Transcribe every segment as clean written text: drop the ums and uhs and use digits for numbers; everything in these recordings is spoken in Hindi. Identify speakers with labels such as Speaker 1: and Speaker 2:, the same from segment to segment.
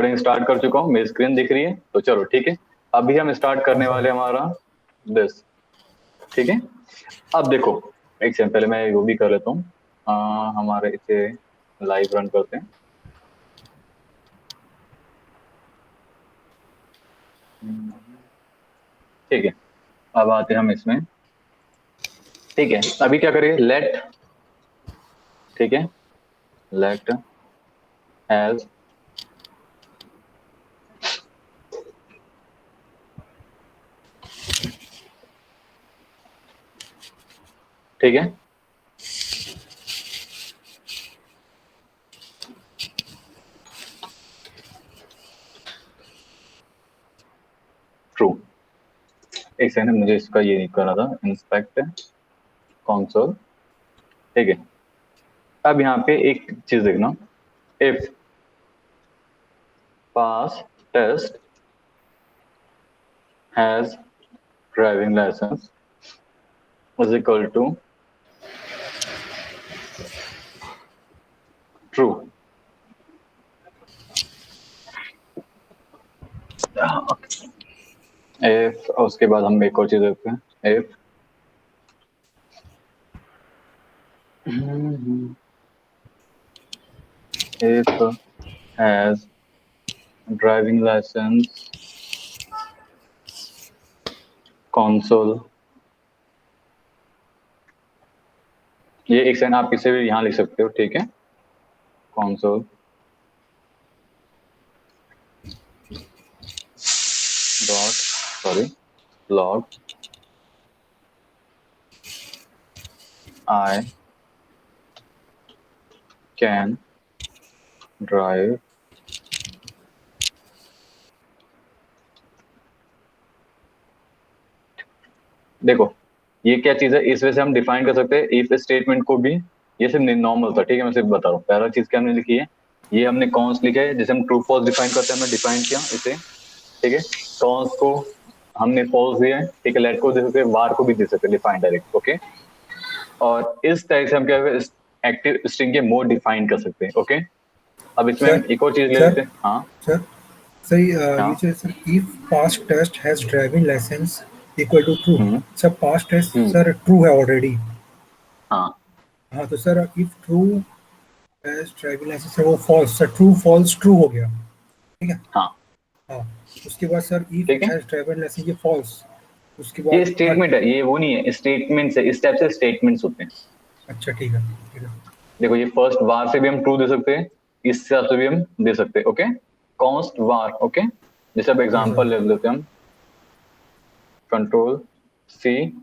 Speaker 1: स्टार्ट कर चुका हूँ, मेरी स्क्रीन दिख रही है तो चलो ठीक है। अभी हम स्टार्ट करने वाले हमारा दिस, ठीक है। अब देखो एक सेकंड, पहले मैं वो भी कर लेता हूँ, हमारे इसे लाइव रन करते हैं। ठीक है, अब आते हैं हम इसमें। ठीक है, अभी क्या करेंगे, लेट, ठीक है, लेट एज ठीक है, ट्रू। एक सेकंड, मुझे इसका ये करना था, इंस्पेक्ट कंसोल, ठीक है। अब यहाँ पे एक चीज देखना, if pass test has driving license is equal to true. If, उसके बाद हम एक और चीज देखते हैं, if if has driving license console, ये एक सेकंड आप इसे भी यहाँ लिख सकते हो, ठीक है, console dot sorry log I can drive देखो ये क्या चीज है, इस वजह से हम डिफाइन कर सकते हैं इफ स्टेटमेंट को भी। ये सिर्फ नॉर्मल था, ठीक है, मैं सिर्फ बता रहा हूँ। पहला चीज क्या हमने लिखी है, ये हमने कॉन्स लिखा है, जैसे हम ट्रू फॉल्स डिफाइन करते हैं, हमने डिफाइन किया इसे, ठीक है। कॉन्स को हमने फॉल्स दिया है, ठीक है, लेट को दे सकते हैं, वार को भी दे सकते हैं डिफाइन डायरेक्ट, ओके। और इस तरह से हम क्या एक्टिव स्ट्रिंग के मोड डिफाइन कर सकते हैं, ओके। अब इसमें हम एक और चीज ले लेते हैं, हाँ
Speaker 2: सर सही
Speaker 1: हाँ
Speaker 2: ये जो sir if past test has driving licence equal to true. Sir past test sir true है ऑलरेडी।
Speaker 1: हाँ
Speaker 2: हाँ तो sir if true has driving licence वो false, sir true false true हो गया, ठीक है।
Speaker 1: हाँ
Speaker 2: हाँ उसके बाद सर इफ
Speaker 1: ठीक है,
Speaker 2: हैज ड्राइविंग लाइसेंस ये फॉल्स, उसके
Speaker 1: ये
Speaker 2: बाद
Speaker 1: स्टेटमेंट है, ये वो नहीं है, स्टेटमेंट से, इस टाइप से स्टेटमेंट्स होते हैं।
Speaker 2: अच्छा ठीक है ठीक है।
Speaker 1: देखो ये फर्स्ट वार से भी हम ट्रू दे सकते हैं, इस हिसाब से भी हम दे सकते हैं, ओके। कॉन्स्ट वार, ओके। जैसे अब
Speaker 2: हाँ सर
Speaker 1: एग्जांपल ले लेते हैं हम, कंट्रोल सी,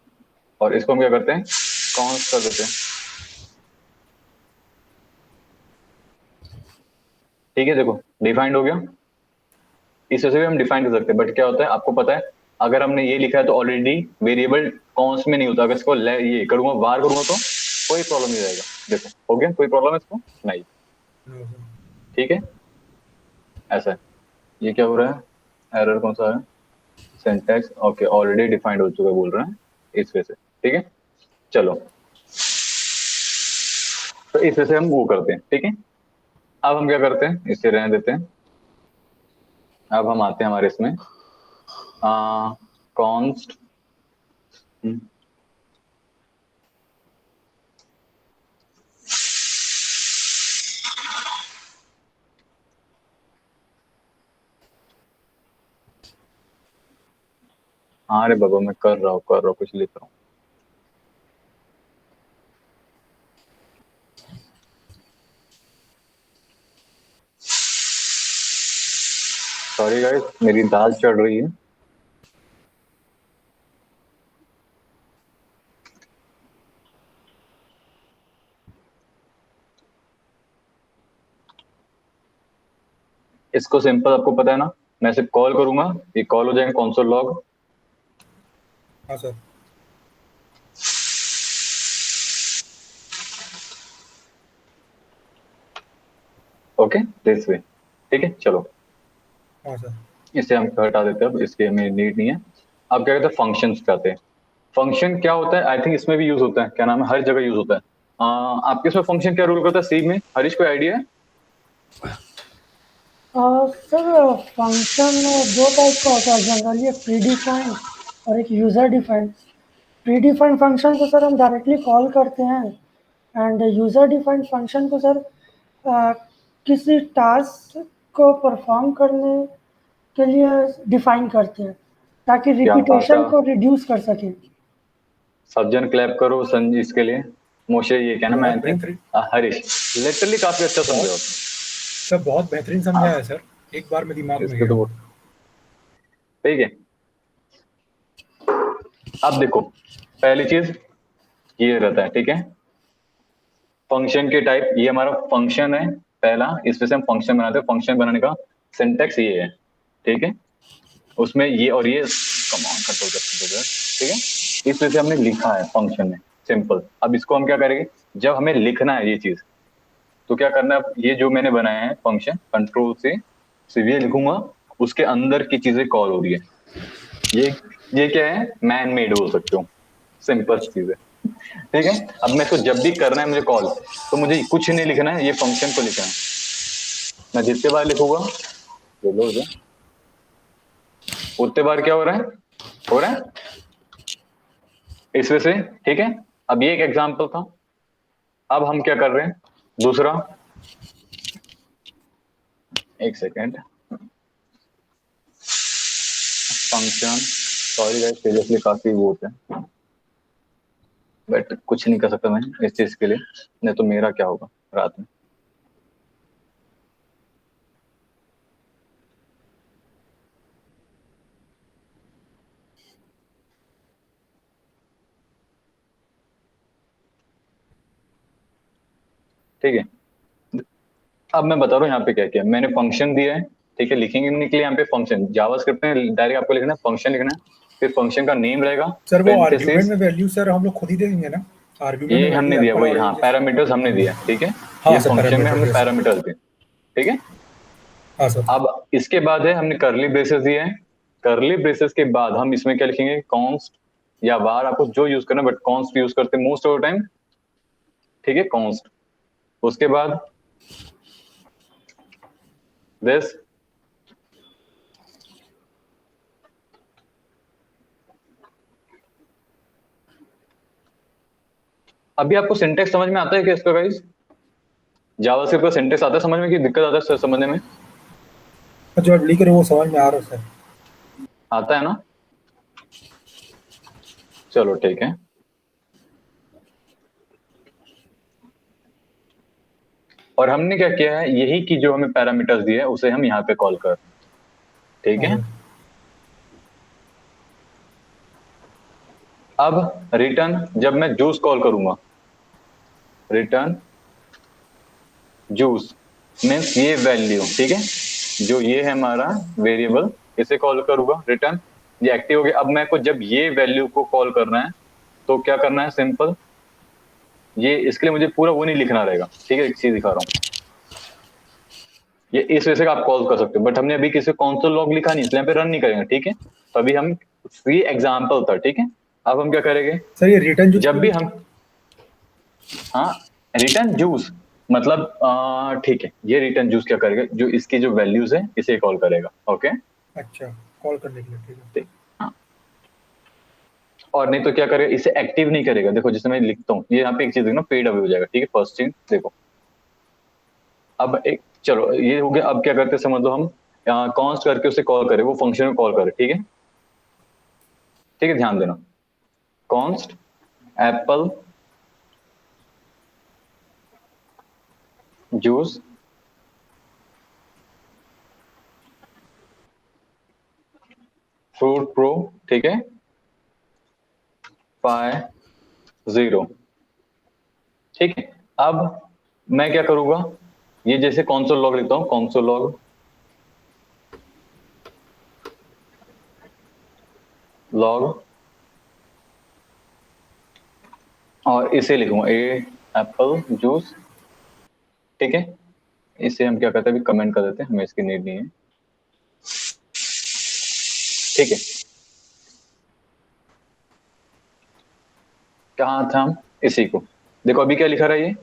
Speaker 1: और इसको हम क्या करते हैं, कॉन्स्ट कर देते हैं, ठीक है। देखो डिफाइंड हो गया, इस वजह से भी हम डिफाइन कर सकते हैं। बट क्या होता है आपको पता है, अगर हमने ये लिखा है तो ऑलरेडी वेरिएबल कॉन्स्ट में नहीं होता, अगर इसको ये करूंगा, वार करूंगा तो कोई प्रॉब्लम नहीं रहेगा। देखो हो गया, कोई प्रॉब्लम है इसको नहीं, ठीक है, ऐसा है। ये क्या हो रहा है, एरर कौन सा है, सिंटैक्स, ओके, ऑलरेडी डिफाइंड हो चुका बोल रहे हैं, इस वजह से, ठीक है। चलो तो इस वजह से हम वो करते हैं, ठीक है। अब हम क्या करते हैं, इसे रहने देते हैं। अब हम आते हैं हमारे इसमें कॉन्स्ट, हाँ अरे बाबा मैं कर रहा हूँ कुछ लिख रहा हूँ। सॉरी गाइस, मेरी दाल चढ़ रही है। इसको सिंपल आपको पता है ना, मैं सिर्फ कॉल करूंगा, ये कॉल हो जाएगा कंसोल लॉग,
Speaker 2: हाँ सर
Speaker 1: ओके, दिस वे, ठीक है। चलो
Speaker 2: हाँ सर
Speaker 1: इसे हम हटा देते हैं, अब इसकी हमें नीड नहीं है। अब क्या कहते हैं, फंक्शंस पे आते हैं। फंक्शन क्या होता है, आई थिंक इसमें भी यूज होता है, क्या नाम है, हर जगह यूज होता है। आपके इसमें फंक्शन क्या रूल करता है सी में, हरीश कोई आइडिया है?
Speaker 3: सर फंक्शन दो टाइप का होता है जनरली, एक प्री डिफाइंड और एक user defined. Pre defined function को सर हम डायरेक्टली कॉल करते हैं, एंड यूज़र डिफाइंड फंक्शन को सर अ, किसी टास्क को परफॉर्म करने के लिए डिफाइन करते हैं ताकि
Speaker 1: क्या बात है,
Speaker 3: रिपीटेशन को रिड्यूस कर सकें।
Speaker 1: सब जन क्लैप करो संजय इसके लिए। मोशे ये क्या ना, मैं
Speaker 2: बहुत
Speaker 1: आई थिंक
Speaker 2: बेहतरीन,
Speaker 1: हरीश लिटरली काफी अच्छा समझे
Speaker 2: बहुत
Speaker 1: हो।
Speaker 2: सर, बहुत बेहतरीन
Speaker 1: हाँ,
Speaker 2: समझाया है सर, एक बार में दिमाग में
Speaker 1: इसके
Speaker 2: गया।
Speaker 1: तो ठीक है। अब देखो, पहली चीज ये रहता है, ठीक है। फंक्शन के टाइप, ये हमारा फंक्शन है पहला, इसमें से हम फंक्शन बनाते हैं। फंक्शन बनाने का सिंटेक्स ये है, ठीक है। उसमें ये और ये कमांड कंट्रोल करते हैं, ठीक है। इस वजह से हमने लिखा है फंक्शन में, सिंपल। अब इसको हम क्या करेंगे, जब हमें लिखना है ये चीज, तो क्या करना है, ये जो मैंने बनाया है फंक्शन, कंट्रोल से सिर्फ ये लिखूंगा, उसके अंदर की चीजें कॉल हो रही है। ये ये क्या है, मैन मेड बोल सकते हो, सिंपल चीज है, ठीक है। अब मैं इसको जब भी करना है मुझे कॉल, तो मुझे कुछ नहीं लिखना है, ये फंक्शन को लिखना है। मैं जितने बार लिखूंगा, बोलो जो उतने बार क्या हो रहा है, हो रहा है इस वजह से, ठीक है। अब ये एक एग्जांपल था। अब हम क्या कर रहे हैं, दूसरा, एक second, function, sorry guys seriously काफी वो होता है, बट कुछ नहीं कर सकता मैं इस चीज के लिए, नहीं तो मेरा क्या होगा रात में। ठीक है, अब मैं बता रहा हूँ यहाँ पे क्या किया मैंने, फंक्शन दिया है, ठीक है। लिखेंगे नहीं के लिए यहाँ पे फंक्शन, जावास्क्रिप्ट में डायरेक्ट आपको लिखना है फंक्शन लिखना है, फिर फंक्शन का नेम रहेगा,
Speaker 2: सर वो आर्ग्यूमेंट
Speaker 1: पेरेंथेसिस,
Speaker 2: में वैल्यू सर हम लोग खुद ही दे देंगे ना, आर्ग्यूमेंट में
Speaker 1: ये
Speaker 2: वैल्यू
Speaker 1: हमने दिया
Speaker 2: एप्पल
Speaker 1: वही, हाँ
Speaker 2: ऑरेंज।
Speaker 1: पैरामीटर्स हमने दिया, ठीक है।
Speaker 2: हाँ
Speaker 1: ये
Speaker 2: सर,
Speaker 1: फंक्शन में
Speaker 2: पैरामीटर,
Speaker 1: हमने
Speaker 2: यस।
Speaker 1: पैरामीटर्स दिए, ठीक है।
Speaker 2: हाँ सर।
Speaker 1: अब इसके बाद है हमने करली ब्रेसेस दिए हैं। करली ब्रेसेस के बाद हम इसमें क्या लिखेंगे, कॉन्स्ट या वार, आपको जो यूज करना, बट कॉन्स्ट यूज करते हैं मोस्ट ऑफ द टाइम, ठीक है, कॉन्स्ट। उसके बाद दिस, अभी आपको सिंटेक्स समझ में आता है क्या इसका गाइस, जावास्क्रिप्ट का सिंटेक्स आता है समझ में, कि दिक्कत आता है सर समझने में,
Speaker 2: जो आप लिख रहे हो वो समझ में आ रहा है सर।
Speaker 1: आता है ना, चलो ठीक है। और हमने क्या किया है, यही की जो हमें पैरामीटर्स दिए हैं उसे हम यहाँ पे कॉल कर रहे हैं, ठीक
Speaker 2: हाँ
Speaker 1: है।
Speaker 2: सर।
Speaker 1: अब रिटर्न, जब मैं जूस कॉल करूंगा, रिटर्न जूस मीन्स ये वैल्यू, ठीक है, जो ये है हमारा वेरिएबल, इसे कॉल करूंगा रिटर्न, ये एक्टिव हो गया। अब मैं को जब ये वैल्यू को कॉल करना है, तो क्या करना है, सिंपल, ये इसके लिए मुझे पूरा वो नहीं लिखना रहेगा, ठीक है, एक चीज दिखा रहा हूँ। ये इस वजह से आप कॉल कर सकते हो, बट हमने अभी किसी कॉन्सोल लॉग लिखा नहीं, इसलिए यहाँ पे रन नहीं करेंगे, ठीक है। तो अभी हम फ्री एग्जाम्पल था, ठीक है। अब हम क्या करेंगे,
Speaker 2: सर ये रिटर्न जूस
Speaker 1: जब
Speaker 2: क्यों
Speaker 1: भी
Speaker 2: लिखा
Speaker 1: हम,
Speaker 2: है?
Speaker 1: हाँ, रिटर्न जूस मतलब ठीक है, ये रिटर्न जूस क्या करेगा, जो इसकी जो वैल्यूज है इसे कॉल करेगा, ओके।
Speaker 2: अच्छा, कॉल करने के लिए, ठीक है।
Speaker 1: ठीक, हाँ। और नहीं तो क्या करेगा, इसे एक्टिव नहीं करेगा। देखो जैसे मैं लिखता हूँ, ये यहाँ पे एक चीज देखना, पेड अवे हो जाएगा, ठीक है, फर्स्ट चीज देखो। अब एक, चलो ये हो गया। अब क्या करते हैं समझ लो, हम कॉन्स्ट करके उसे कॉल करें, वो फंक्शन में कॉल करे, ठीक है, ठीक है, ध्यान देना। Const Apple juice fruit pro, ठीक है, 5 0, ठीक है। अब मैं क्या करूंगा, ये जैसे कॉन्सोल लॉग लिखता हूँ, कॉन्सोल लॉग, लॉग, और इसे लिखूंगा ए एप्पल जूस, ठीक है। इसे हम क्या करते हैं, अभी कमेंट कर देते हैं, हमें इसकी नीड नहीं है, ठीक है। कहाँ था हम, इसी को, देखो अभी क्या लिखा रहा है ये,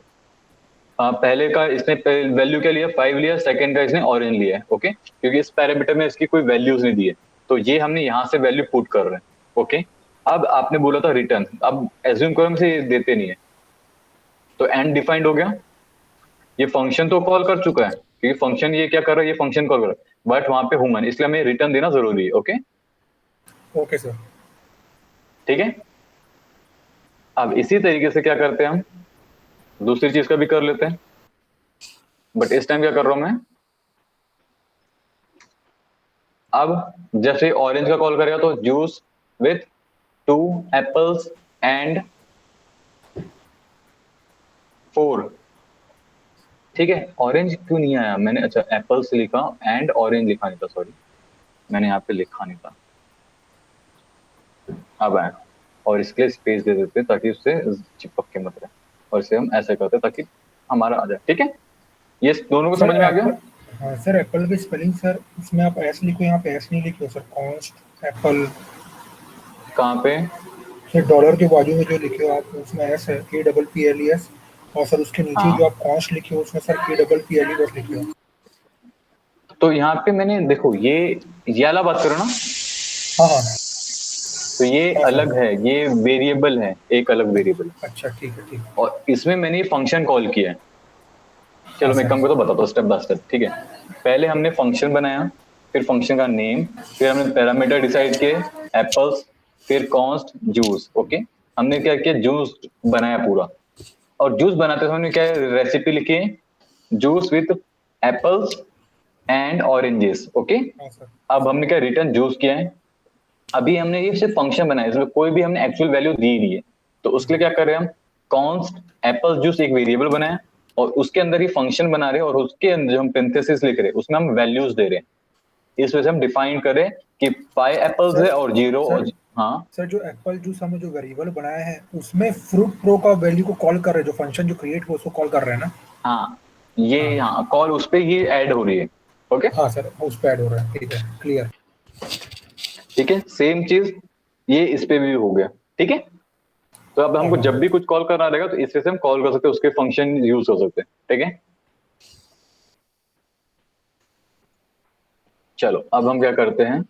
Speaker 1: पहले का इसने वैल्यू क्या लिया, 5 लिया, सेकंड का इसने ऑरेंज लिया है, ओके, क्योंकि इस पैरामीटर में इसकी कोई वैल्यूज नहीं दी है, तो ये हमने यहाँ से वैल्यू पुट कर रहे हैं, ओके। अब आपने बोला था रिटर्न, अब एज्यूम करो हमसे ये देते नहीं है, तो एंड डिफाइंड हो गया, ये फंक्शन तो कॉल कर चुका है, क्योंकि फंक्शन ये क्या कर रहा है, ये फंक्शन कॉल कर रहा है, बट वहां पे ह्यूमन, इसलिए हमें रिटर्न देना जरूरी है, ओके,
Speaker 2: ओके सर।
Speaker 1: ठीक है। अब इसी तरीके से क्या करते हैं हम, दूसरी चीज का भी कर लेते हैं, बट इस टाइम क्या कर रहा हूं मैं, अब जैसे ऑरेंज का कॉल करेगा तो जूस विथ 2 एप्पल्स एंड 4, ठीक है। ऑरेंज क्यों नहीं आया मैंने, अच्छा एप्पल्स लिखा एंड ऑरेंज लिखा नहीं था, सॉरी मैंने यहाँ पे लिखा नहीं था, अब आया, और इसके लिए स्पेस दे देते हैं ताकि उससे चिपक के मत रहे, और इसे हम ऐसे करते हैं ताकि हमारा आ जाए, ठीक है। ये दोनों को
Speaker 2: सर
Speaker 1: समझ में आ गया।
Speaker 2: एप्पल, हाँ सर एप्पल की स्पेलिंग सर इसमें आप एस लिखो, यहाँ पे एस नहीं लिखो सर, कॉन्स्ट एप्पल।
Speaker 1: कहाँ पे,
Speaker 2: सर डॉलर के बाजू में जो लिखे हो आप उसमें एस है, KPPLES, और सर उसके नीचे
Speaker 1: हाँ
Speaker 2: जो आप कॉन्स्ट लिखे हो उसमें सर KPPLE बस लिखे हो।
Speaker 1: तो यहाँ पे मैंने देखो ये वाला बात करो ना,
Speaker 2: हाँ हाँ
Speaker 1: तो ये
Speaker 2: हाँ सर
Speaker 1: अलग
Speaker 2: हाँ।
Speaker 1: है, ये वेरिएबल है, एक अलग वेरिएबल है,
Speaker 2: अच्छा ठीक है ठीक है।
Speaker 1: और इसमें मैंने ये फंक्शन कॉल किया है।
Speaker 2: हाँ
Speaker 1: चलो मैं
Speaker 2: सर।
Speaker 1: कम को तो बताता हूँ स्टेप बाय स्टेप, ठीक है। पहले हमने फंक्शन बनाया, फिर फंक्शन का नेम, फिर हमने पैरामीटर डिसाइड किए, एप्पल्स, फिर कॉन्स्ट, जूस, ओके। हमने क्या किया, जूस बनाया पूरा, और जूस बनाते समय हमने क्या रेसिपी लिखी है, juice with apples and oranges, okay.
Speaker 2: हाँ सर।
Speaker 1: अब हमने क्या रिटर्न जूस किया है, अभी हमने ये सिर्फ फंक्शन बनाया, इसमें कोई भी हमने एक्चुअल वैल्यू दी नहीं है, तो उसके लिए क्या कर रहे हैं हम, कॉन्स्ट एप्पल जूस एक वेरिएबल बनाया, और उसके अंदर ही फंक्शन बना रहे हैं, और उसके अंदर जो हम पेंथेसिस लिख रहे हैं उसमें हम वैल्यूज दे रहे हैं, इस वजह से हम डिफाइन करें कि 5 एप्पल्स
Speaker 2: सर
Speaker 1: है और 0
Speaker 2: सर
Speaker 1: और हाँ
Speaker 2: सर जो एप्पल जूस हमने जो वेरिएबल बनाया है उसमें फ्रूट प्रो का वैल्यू को कॉल कर रहे हैं, जो फंक्शन जो क्रिएट हुआ उसको कॉल कर रहे हैं ना।
Speaker 1: हाँ, ये
Speaker 2: हाँ
Speaker 1: हाँ कॉल उस पे ये ऐड हो रही है, ओके,
Speaker 2: हाँ सर उस पर ऐड हो रहा है, ठीक है क्लियर।
Speaker 1: ठीक है। सेम चीज ये इस पे भी हो गया, ठीक है। तो अब
Speaker 2: हाँ
Speaker 1: हमको
Speaker 2: हाँ
Speaker 1: जब भी कुछ कॉल करना रहेगा तो इससे से हम कॉल कर सकते हैं, उसके फंक्शन यूज कर सकते हैं, ठीक है। चलो अब हम क्या करते हैं,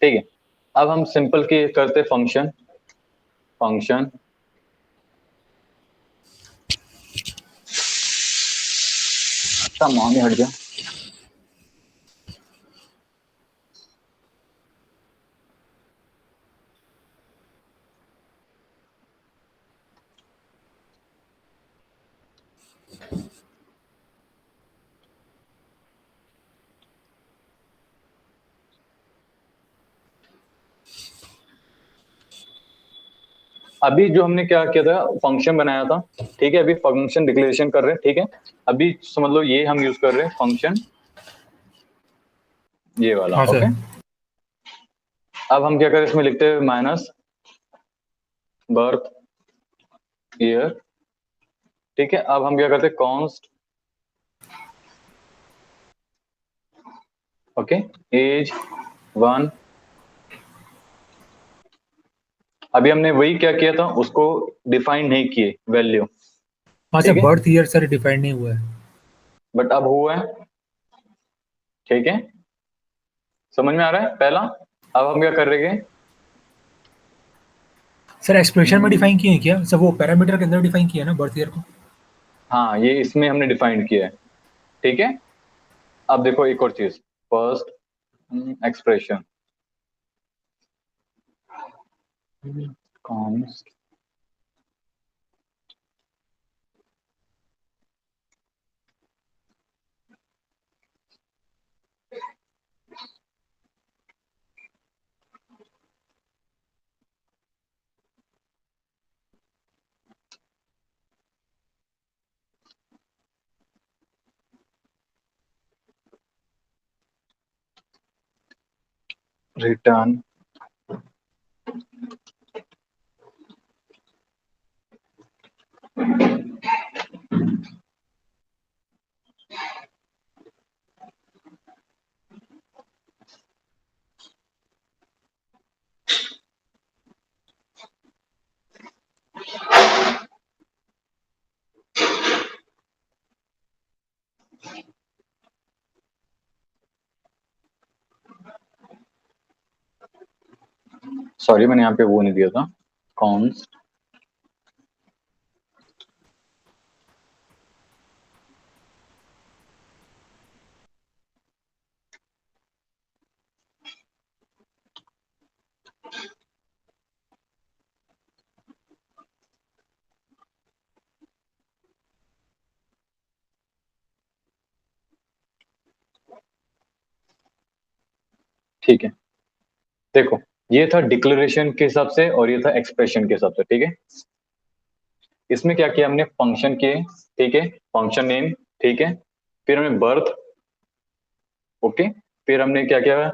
Speaker 1: ठीक है। अब हम सिंपल के करते फंक्शन, फंक्शन मांगे हट जा, अभी जो हमने क्या किया था, फंक्शन बनाया था, ठीक है, अभी फंक्शन डिक्लेरेशन कर रहे हैं, ठीक है। अभी समझ लो ये हम यूज कर रहे हैं फंक्शन, ये वाला,
Speaker 2: हाँ सर।
Speaker 1: ओके। अब हम क्या करें, इसमें लिखते हैं माइनस बर्थ ईयर, ठीक है। अब हम क्या करते हैं, कॉन्स्ट, ओके, एज 1, अभी हमने वही क्या किया था, उसको डिफाइन नहीं किए वैल्यू,
Speaker 2: हाँ सर
Speaker 1: ठीक है,
Speaker 2: बर्थ ईयर सर डिफाइंड नहीं हुआ है।
Speaker 1: बट अब हुआ है, ठीक है, समझ में आ रहा है पहला। अब हम क्या कर रहे हैं,
Speaker 2: सर एक्सप्रेशन में डिफाइन किए हैं क्या सर, वो पैरामीटर के अंदर डिफाइन किया है ना बर्थ ईयर को।
Speaker 1: हाँ ये इसमें हमने डिफाइन किया है, ठीक है। अब देखो एक और चीज, first expression, const, return, sorry मैंने यहाँ पे वो नहीं दिया था, कॉन्स्ट ठीक है। देखो ये था डिक्लेरेशन के हिसाब से और ये था एक्सप्रेशन के हिसाब से, ठीक है। इसमें क्या किया हमने, फंक्शन किए, ठीक है, फंक्शन नेम, ठीक है, फिर हमने बर्थ, ओके, फिर हमने क्या किया,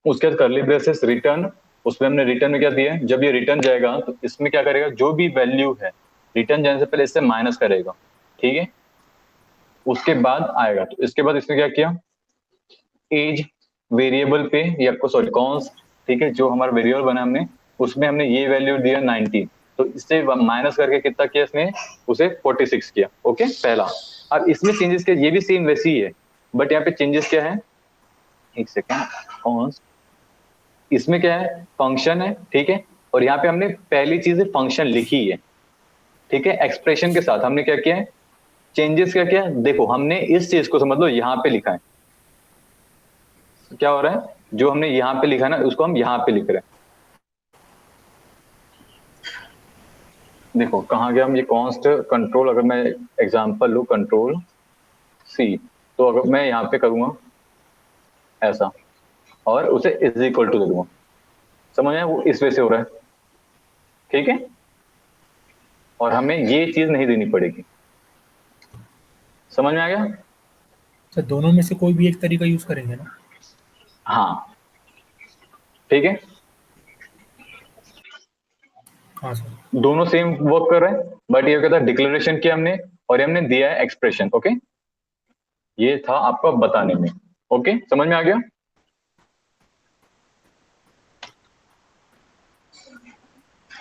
Speaker 1: उसके बाद करली ब्रेसेस रिटर्न, उसमें हमने रिटर्न में क्या दिया है, जब ये रिटर्न जाएगा तो इसमें क्या करेगा, जो भी वैल्यू है रिटर्न जाने से पहले इससे माइनस करेगा, ठीक है, उसके बाद आएगा। तो इसके बाद इसने क्या किया, एज वेरिएबल पे या सॉरी कॉन्स्ट, ठीक है, जो हमारा वेरिएबल बना हमने उसमें हमने ये वैल्यू दिया 19, तो इससे माइनस करके कितना किया इसने, उसे 46 किया, ओके पहला। अब इसमें चेंजेस क्या, ये भी सेम वैसी ही है, बट यहाँ पे चेंजेस क्या है, एक सेकेंड, कॉन्स्ट, इसमें क्या है, फंक्शन है, ठीक है, और यहाँ पे हमने पहली चीज फंक्शन लिखी है, ठीक है, एक्सप्रेशन के साथ हमने क्या किया है, चेंजेस क्या किया है, देखो हमने इस चीज को समझ लो यहाँ पे लिखा है, क्या हो रहा है, जो हमने यहाँ पे लिखा है ना उसको हम यहाँ पे लिख रहे हैं। देखो कहाँ गया, हम ये कॉन्स्ट कंट्रोल, अगर मैं एग्जांपल लूँ कंट्रोल सी, तो अगर मैं यहाँ पे करूंगा ऐसा और उसे इज इक्वल टू दे दूंगा, समझ में वो इस वजह से हो रहा है, ठीक है, और हमें ये चीज नहीं देनी पड़ेगी, समझ में आ गया।
Speaker 2: सर दोनों में से कोई भी एक तरीका यूज करेंगे ना?
Speaker 1: हाँ ठीक है,
Speaker 2: हाँ सर।
Speaker 1: दोनों सेम वर्क कर रहे हैं, बट ये कहता है डिक्लेरेशन किया हमने और ये हमने दिया है एक्सप्रेशन, ओके, ये था आपका बताने में, ओके समझ में आ गया।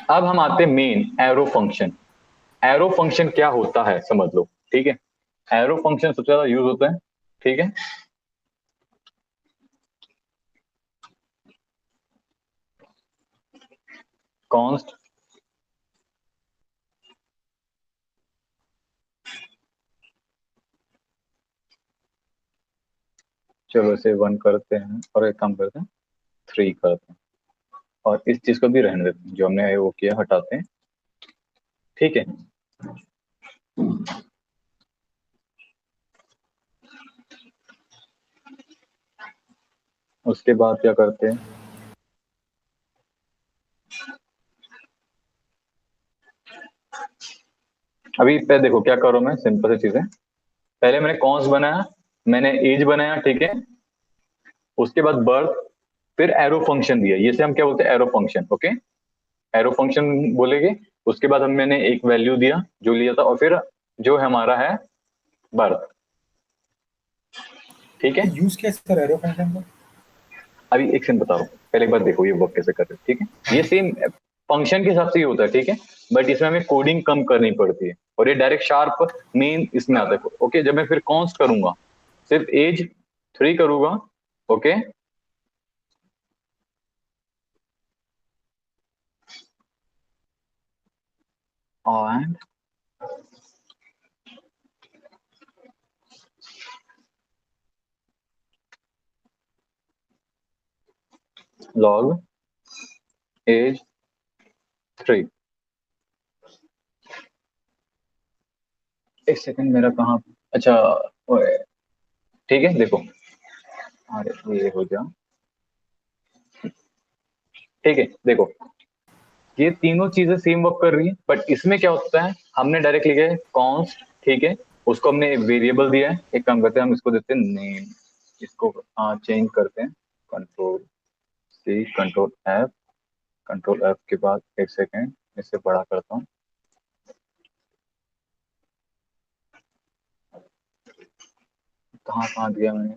Speaker 1: अब हम आते हैं main arrow function. Arrow function क्या होता है समझ लो, ठीक है, एरो फंक्शन सबसे ज्यादा यूज होता है, ठीक है, कॉन्स्ट, चलो इसे 1 करते हैं और एक काम करते हैं 3 करते हैं, और इस चीज को भी रहने देते हैं, जो हमने वो किया हटाते हैं, ठीक है। उसके बाद क्या करते हैं, अभी पहले देखो क्या करो, मैं सिंपल सी चीजें, पहले मैंने कॉन्स बनाया, मैंने एज बनाया, ठीक है, उसके बाद बर्थ, फिर एरो फंक्शन दिया, ये से हम क्या बोलते हैं arrow function, okay, arrow function बोलेंगे। उसके बाद हम मैंने एक वैल्यू दिया जो लिया था, और फिर जो हमारा है बर्थ, ठीक है।
Speaker 2: यूज कैसे सर एरो फंक्शन का?
Speaker 1: अभी एक सेकंड बता रहा हूँ, पहले एक बार देखो ये वर्क कैसे कर रहे हैं, ठीक है, ये सेम फंक्शन के हिसाब से ही होता है, ठीक है, बट इसमें हमें कोडिंग कम करनी पड़ती है, और ये डायरेक्ट शार्प मेन इसमें आता है, ओके। जब मैं फिर कॉन्स्ट करूंगा, सिर्फ एज 3 करूंगा, ओके, एंड लॉग एज 3, एक सेकंड मेरा कहाँ, अच्छा ओए, ठीक है देखो, अरे ये हो गया, ठीक है देखो, ये तीनों चीजें सेम वर्क कर रही है, बट इसमें क्या होता है, हमने डायरेक्ट लिखे कॉन्स्ट, ठीक है, उसको हमने एक वेरिएबल दिया है, एक काम करते हैं हम इसको देते हैं नेम, इसको चेंज करते हैं, कंट्रोल सी कंट्रोल एफ के बाद एक सेकेंड इससे बड़ा करता हूँ, कहाँ कहाँ दिया मैंने,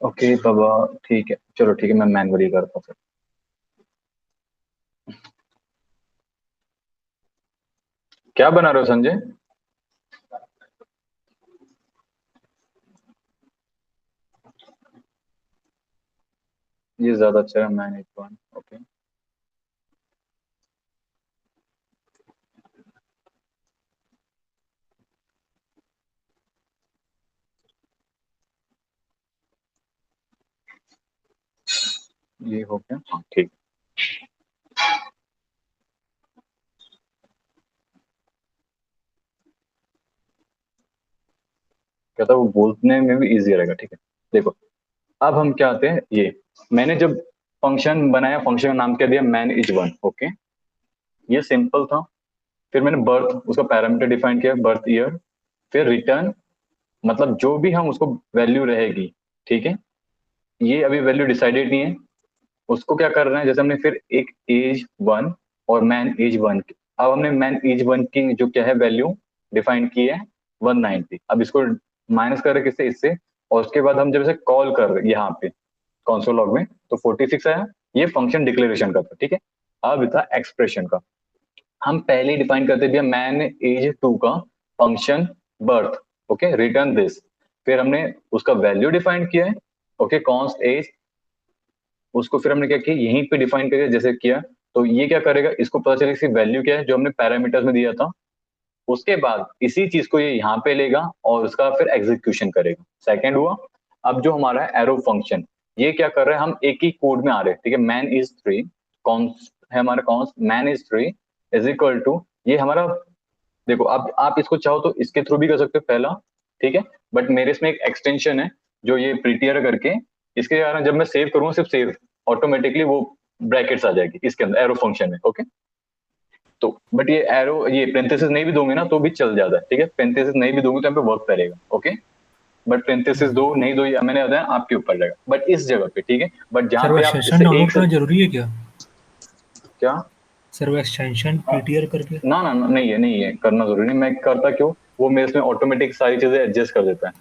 Speaker 1: ओके बाबा, ठीक है चलो, ठीक है मैं मैनुअली करता हूँ फिर। क्या बना रहे हो संजय, ये ज्यादा अच्छा है, मैन एज वन। ओके, ये हो गया, हाँ ठीक। कहता वो बोलने में भी इजी रहेगा, ठीक है। देखो अब हम क्या आते हैं, ये मैंने जब फंक्शन बनाया, फंक्शन का नाम क्या दिया, मैन इज वन। ओके, ये सिंपल था। फिर मैंने बर्थ, उसका पैरामीटर डिफाइन किया, बर्थ ईयर। फिर रिटर्न, मतलब जो भी हम उसको वैल्यू रहेगी, ठीक है। ये अभी वैल्यू डिसाइडेड नहीं है, उसको क्या कर रहे हैं, जैसे हमने फिर एक एज वन और मैन एज वन की, अब हमने मैन एज वन की जो क्या है वैल्यू डिफाइन की है 190। अब इसको माइनस कर रहे हैं किससे, इससे। और उसके बाद हम जब इसे कॉल कर रहे हैं यहाँ पे कंसोल लॉग में, तो 46 आया। ये फंक्शन डिक्लेरेशन का था, ठीक है। अब था एक्सप्रेशन का। हम पहले डिफाइन करते थे मैन एज टू का function birth. Okay, return this. फिर हमने उसका वैल्यू डिफाइन किया है, ओके, कॉन्स्ट एज। उसको फिर हमने क्या किया, यहीं पे डिफाइन करके जैसे किया। तो ये क्या करेगा, इसको पता चलेगा इसकी वैल्यू क्या है जो हमने पैरामीटर्स में दिया था। उसके बाद इसी चीज को ये यहाँ पे लेगा और उसका फिर एग्जीक्यूशन करेगा। सेकंड हुआ। अब जो हमारा एरो फंक्शन, ये क्या कर रहे हैं, हम एक ही कोड में आ रहे हैं, ठीक है। मैन इज थ्री, कौन है हमारा, कौन man is three is equal to, ये हमारा। देखो अब आप इसको चाहो तो इसके थ्रू भी कर सकते हो पहला, ठीक है। बट मेरे इसमें एक एक्सटेंशन है जो ये प्रिटियर करके, इसके कारण जब मैं सेव करूंगा सिर्फ सेव, ऑटोमेटिकली वो ब्रैकेट्स आ जाएगी इसके अंदर एरो फंक्शन में। ओके, तो बट ये एरो, ये पेरेंथेसिस नहीं भी दोगे ना तो भी चल जाता है, ठीक है। पेरेंथेसिस नहीं भी दोगे तो यहाँ पे वर्क करेगा। ओके, बट पेरेंथेसिस दो नहीं दो ये मैंने बताया आपके ऊपर रहेगा, बट इस जगह पे, ठीक है। बट जहाँ
Speaker 2: सर वो
Speaker 1: पे आप
Speaker 2: एक्सटेंशन
Speaker 1: इससे एक
Speaker 2: डाउनलोड
Speaker 1: से
Speaker 2: करना जरूरी है क्या?
Speaker 1: क्या,
Speaker 2: सर वो एक्सटेंशन
Speaker 1: हाँ,
Speaker 2: पीटीआर करके।
Speaker 1: ना नहीं है, नहीं है करना जरूरी नहीं। मैं करता क्यों, वो मेरे इसमें ऑटोमेटिक सारी चीजें एडजस्ट कर देता है,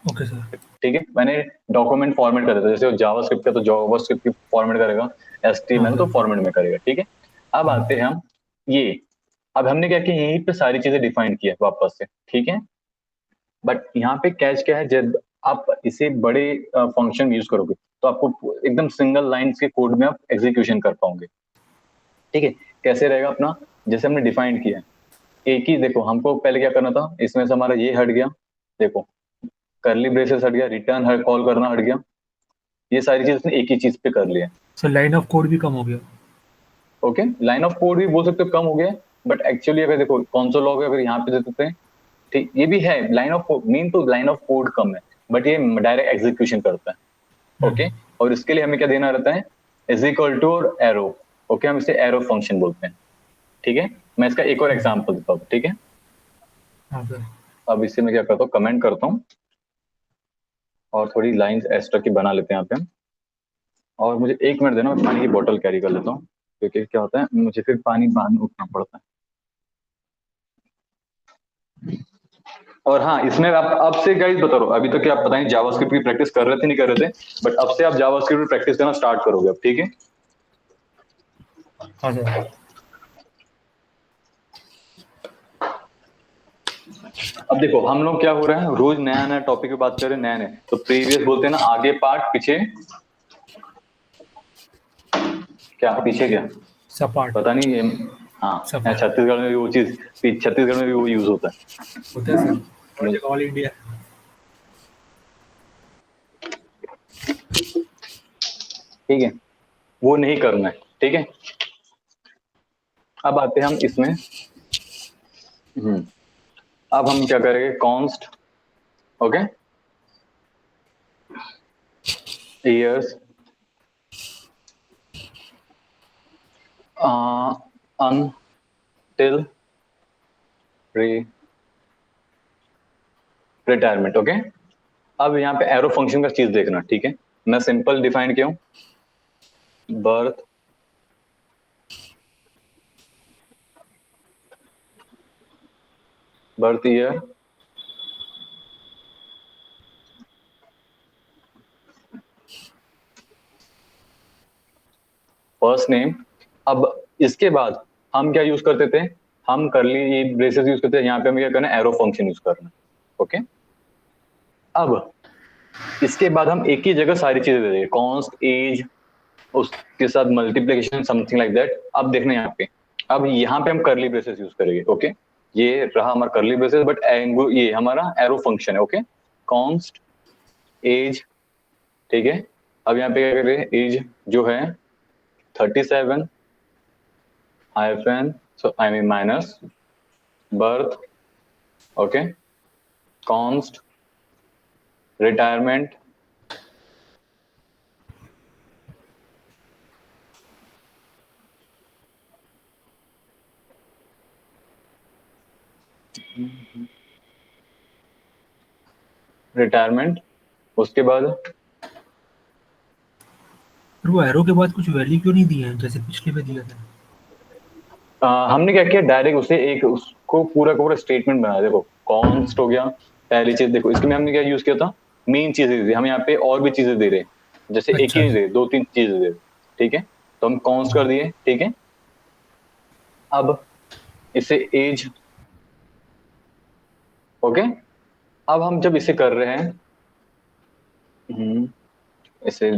Speaker 2: ओके सर।
Speaker 1: ठीक है। मैंने डॉक्यूमेंट फॉर्मेट कर देता है, जैसे जावास्क्रिप्ट का तो जावास्क्रिप्ट की फॉर्मेट करेगा,
Speaker 2: हाँ
Speaker 1: एचटीएमएल तो
Speaker 2: सर।
Speaker 1: फॉर्मेट में करेगा, ठीक है। अब
Speaker 2: हाँ
Speaker 1: आते हैं हम ये, अब हमने क्या किया, यहीं पे सारी चीजें डिफाइन की है वापस से, ठीक है। बट यहाँ पे कैच क्या है, जब आप इसे बड़े फंक्शन यूज करोगे तो आपको एकदम सिंगल लाइन के कोड में आप एग्जीक्यूशन कर पाओगे, ठीक है। कैसे रहेगा अपना, जैसे हमने डिफाइन किया है एक ही। देखो हमको पहले क्या करना था, इसमें से हमारा ये हट गया, देखो करली ब्रेसेस हट गया, रिटर्न हर कॉल करना हट गया, ये सारी चीज उसने एक ही चीज पे कर लिया।
Speaker 2: सर लाइन ऑफ कोड भी कम हो गया।
Speaker 1: ओके, लाइन ऑफ कोड भी बोल सकते हो कम हो गया, बट एक्चुअली अगर देखो कौन लॉग अगर यहाँ पे दे देते हैं, ठीक, ये भी है लाइन ऑफ कोड, मीन तो लाइन ऑफ कोड कम है, बट ये डायरेक्ट एग्जीक्यूशन करता है। ओके, और इसके लिए हमें क्या देना रहता है, इज इक्वल टू और एरो। ओके, हम इसे एरो फंक्शन बोलते हैं, ठीक है। मैं इसका एक और एग्जांपल देता हूँ, ठीक है।
Speaker 2: हाँ सर।
Speaker 1: अब इसे मैं क्या करता हूँ, कमेंट करता हूँ और थोड़ी लाइंस एक्स्ट्रा की बना लेते हैं यहाँ पे हम। और मुझे 1 मिनट देना, मैं पानी की बोतल कैरी कर लेता हूँ, क्योंकि क्या होता है मुझे फिर पानी बाद में उठना पड़ता है। और हाँ, इसमें आप अब से गाइस बता रहा हूँ, अभी तक क्या आप पता नहीं जावास्क्रिप्ट की प्रैक्टिस कर रहे थे नहीं कर रहे थे, बट अब से आप जावास्क्रिप्ट की प्रैक्टिस करना स्टार्ट करोगे अब, ठीक है।
Speaker 2: हाँ सर।
Speaker 1: अब देखो हम लोग क्या हो रहा है, रोज नया नया टॉपिक की बात कर रहे हैं, नया नया। तो प्रीवियस बोलते हैं ना, आगे पार्ट पीछे क्या, पीछे क्या,
Speaker 2: सपाट।
Speaker 1: पता नहीं ये। हाँ,
Speaker 2: सपाट
Speaker 1: छत्तीसगढ़ में भी वो चीज, छत्तीसगढ़ में भी वो यूज होता
Speaker 2: होता है सर, और
Speaker 1: है।
Speaker 2: जगह ऑल इंडिया।
Speaker 1: ठीक है, वो नहीं करना है, ठीक है। अब आते हैं हम इसमें, अब हम क्या करेंगे, const, okay, years until retirement. Okay, अब यहाँ पे एरो फंक्शन का चीज देखना, ठीक है। मैं सिंपल डिफाइन किया हूँ, birth birth year, first name. अब इसके बाद हम क्या यूज करते थे, हम कर ली ये ब्रेसेस यूज करते हैं, यहाँ पे हमें क्या करना है, एरो फंक्शन यूज करना है। ओके, अब इसके बाद हम एक ही जगह सारी चीजें दे देंगे, कॉन्स्ट एज उसके साथ मल्टीप्लिकेशन समथिंग लाइक दैट। अब देखना यहाँ पे, अब यहाँ पे हम करली ब्रेसेस यूज करेंगे। ओके, ये रहा हमारा करली ब्रेसेस, बट ये हमारा एरो फंक्शन है। ओके, कॉन्स्ट एज, ठीक है। अब यहाँ पे क्या करें, एज जो है 37 hyphen, so I mean minus birth, okay, const retirement, retirement, उसके बाद
Speaker 2: फिर वो एरो के बाद कुछ वैल्यू क्यों नहीं दी है जैसे पिछले पे दिया था?
Speaker 1: हमने क्या किया, डायरेक्ट उसे एक उसको पूरा का पूरा स्टेटमेंट बना। देखो कॉन्स्ट हो गया पहली चीज, देखो इसमें हमने क्या यूज किया था, मेन चीजें दी, हम यहाँ पे और भी चीजें दे रहे हैं, जैसे एक
Speaker 2: अच्छा
Speaker 1: ही नहीं दे, दो तीन चीजें दे रहे, ठीक है। तो हम कॉन्स्ट कर दिए, ठीक है। अब इसे एज, ओके। अब हम जब इसे कर रहे हैं, इसे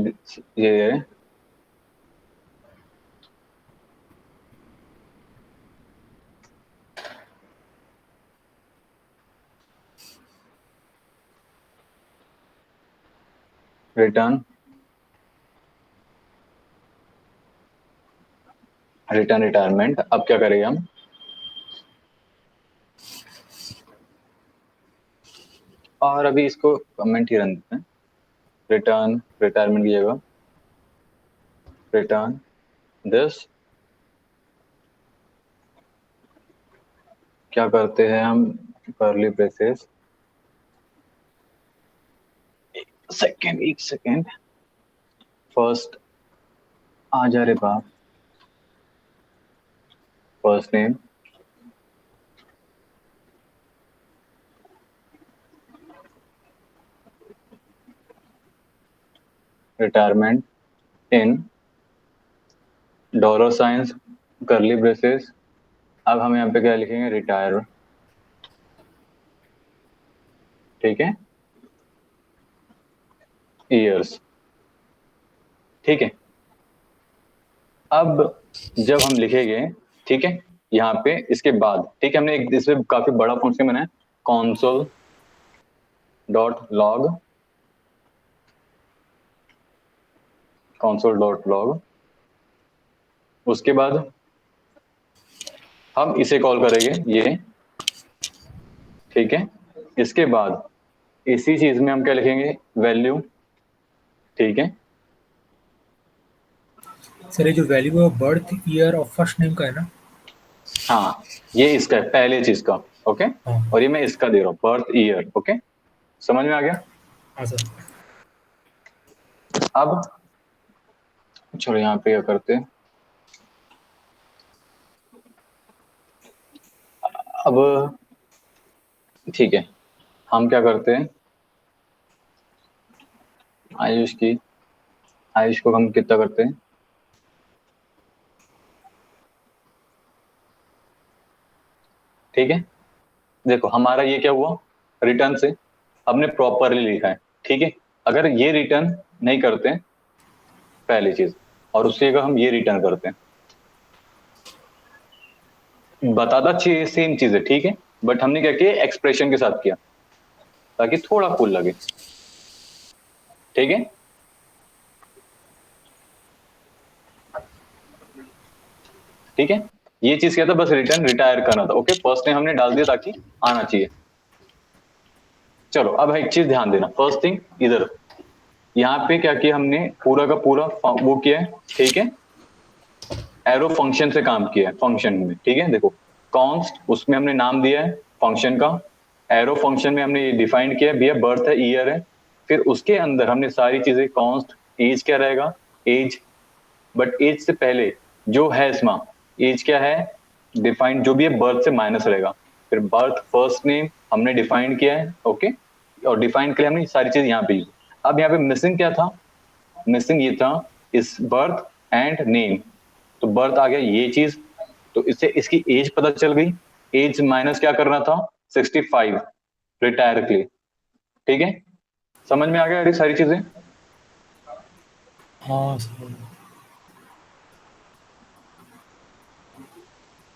Speaker 1: ये है रिटर्न, रिटर्न रिटायरमेंट। अब क्या करेंगे हम, और अभी इसको कमेंट ही रन देते हैं, रिटर्न रिटायरमेंट की जगह रिटर्न दिस। क्या करते हैं हम, करली ब्रेसेस, सेकेंड, एक सेकेंड, फर्स्ट आ जा रे बाप, first name, retirement in dollar science करली ब्रेसेस। अब हम यहाँ पे क्या लिखेंगे, रिटायर, ठीक है, ईयर्स, ठीक है। अब जब हम लिखेंगे, ठीक है, यहाँ पे इसके बाद, ठीक है, हमने एक इसमें काफी बड़ा फंक्शन बनाया, console dot log, console dot log, उसके बाद हम इसे कॉल करेंगे ये, ठीक है। इसके बाद इसी चीज में हम क्या लिखेंगे, वैल्यू, ठीक है।
Speaker 2: सर ये जो वैल्यू है बर्थ ईयर और फर्स्ट नेम का है ना?
Speaker 1: हाँ, ये इसका है पहले चीज का, ओके।
Speaker 2: हाँ
Speaker 1: और ये मैं इसका दे रहा हूँ, बर्थ ईयर, ओके, समझ में आ गया।
Speaker 2: हाँ सर।
Speaker 1: अब चलो यहाँ पे क्या करते हैं, अब ठीक है, हम क्या करते हैं, आयुष की, आयुष को हम कितना करते हैं, ठीक है। देखो हमारा ये क्या हुआ, रिटर्न से हमने प्रॉपरली लिखा है, ठीक है। अगर ये रिटर्न नहीं करते हैं पहली चीज, और उसकी जगह हम ये रिटर्न करते हैं, बताता सेम चीज है, ठीक है, बट हमने क्या किया, एक्सप्रेशन के साथ किया ताकि थोड़ा कूल लगे, ठीक है। ठीक है, ये चीज क्या था, बस रिटर्न रिटायर करना था, ओके। फर्स्ट नेम हमने डाल दिया ताकि आना चाहिए। चलो अब एक चीज ध्यान देना, फर्स्ट थिंग इधर यहाँ पे क्या किया हमने, पूरा का पूरा वो किया है, ठीक है, एरो फंक्शन से काम किया है, फंक्शन में, ठीक है। देखो कॉन्स्ट, उसमें हमने नाम दिया है फंक्शन का, एरो फंक्शन में हमने ये डिफाइन किया है, भैया बर्थ है, ईयर है, फिर उसके अंदर हमने सारी चीजें, कॉन्स्ट एज क्या रहेगा, एज, बट एज से पहले जो है इसमें, एज क्या है डिफाइंड, जो भी है बर्थ से माइनस रहेगा, फिर बर्थ फर्स्ट नेम हमने डिफाइन किया है, ओके। और डिफाइन के लिए हमने सारी चीज यहाँ पे यूज। अब यहाँ पे मिसिंग क्या था, मिसिंग ये था, इस बर्थ एंड नेम, तो बर्थ आ गया ये चीज, तो इससे इसकी एज पता चल गई, एज माइनस क्या करना था, 65 रिटायर के लिए, ठीक है। समझ में आ गया ये सारी चीजें।
Speaker 2: हाँ सर।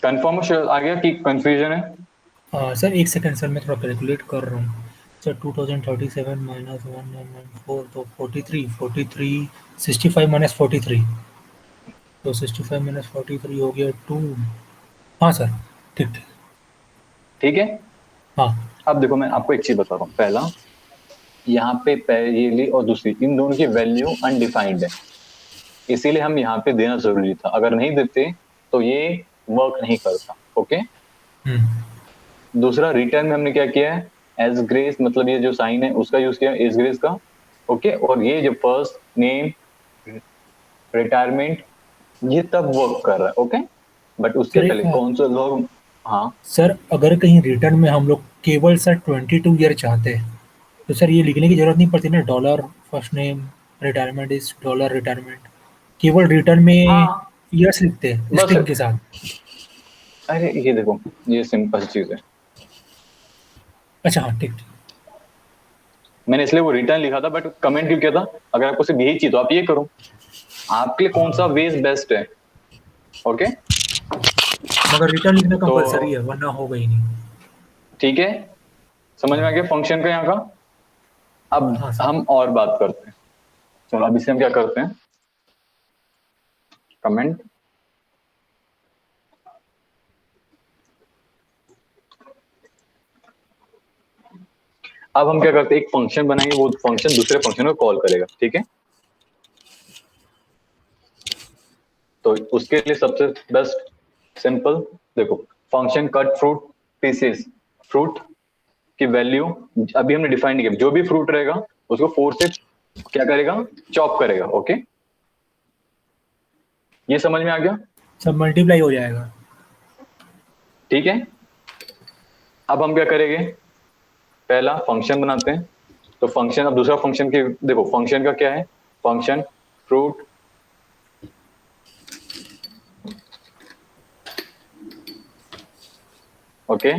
Speaker 1: कंफर्म आ गया कि कंफ्यूजन है?
Speaker 2: सर एक सेकंड सर, मैं थोड़ा कैलकुलेट कर रहा हूँ। सर 2037 माइनस 1914 तो 43 65 माइनस 43, तो 65 माइनस 43 हो गया 2। हाँ सर, ठीक ठीक।
Speaker 1: ठीक है।
Speaker 2: हाँ
Speaker 1: अब देखो मैं आपको एक चीज बता रहा हूँ। पहला, यहाँ पे पहली और दूसरी इन दोनों की वैल्यू अनडिफाइंड है, इसीलिए हम यहाँ पे देना जरूरी था। अगर नहीं देते तो ये वर्क नहीं करता। ओके। दूसरा, रिटर्न में हमने क्या किया है, एज ग्रेस, मतलब ये जो साइन है उसका यूज किया एज ग्रेस का। ओके। और ये जो फर्स्ट नेम, रिटायरमेंट, ये तब वर्क कर रहा है। ओके। बट उसके
Speaker 2: सर
Speaker 1: पहले कौन सा लोग, हाँ
Speaker 2: सर अगर कहीं रिटर्न में हम लोग केवल सर 22 ईयर चाहते हैं, तो सर ये लिखने की जरूरत नहीं पड़ती ना, dollar first name retirement is dollar retirement, केवल रिटर्न में
Speaker 1: हाँ
Speaker 2: ईयर्स लिखते हैं
Speaker 1: बस।
Speaker 2: स्ट्रिंग के साथ।
Speaker 1: अरे ये देखो, ये सिंपल चीज है।
Speaker 2: अच्छा हाँ ठीक ठीक।
Speaker 1: मैंने इसलिए वो रिटर्न लिखा था, बट कमेंट क्यों किया था? अगर आपको सिर्फ यही चाहिए तो आप ये करो, आपके लिए कौन सा वेज बेस्ट है। ओके।
Speaker 2: मगर रिटर्न लिखना
Speaker 1: तो
Speaker 2: कंपलसरी है वरना होगा ही नहीं।
Speaker 1: ठीक है, समझ में आ गया
Speaker 2: हाँ
Speaker 1: फंक्शन का यहाँ का। अब
Speaker 2: हाँ सर।
Speaker 1: हम और बात करते हैं। चलो अब इसे हम क्या करते हैं, कमेंट। अब हम क्या करते हैं, एक फंक्शन बनाएंगे, वो फंक्शन दूसरे फंक्शन को कॉल करेगा। ठीक है। तो उसके लिए सबसे बेस्ट, सिंपल, देखो, function cut fruit pieces. Fruit की वैल्यू अभी हमने डिफाइन किया, जो भी फ्रूट रहेगा उसको 4 से क्या करेगा, चॉप करेगा। ओके, ये समझ में आ गया?
Speaker 2: सब मल्टीप्लाई हो जाएगा।
Speaker 1: ठीक है। अब हम क्या करेंगे, पहला फंक्शन बनाते हैं। तो फंक्शन, अब दूसरा फंक्शन की देखो, फंक्शन का क्या है, फंक्शन फ्रूट, ओके।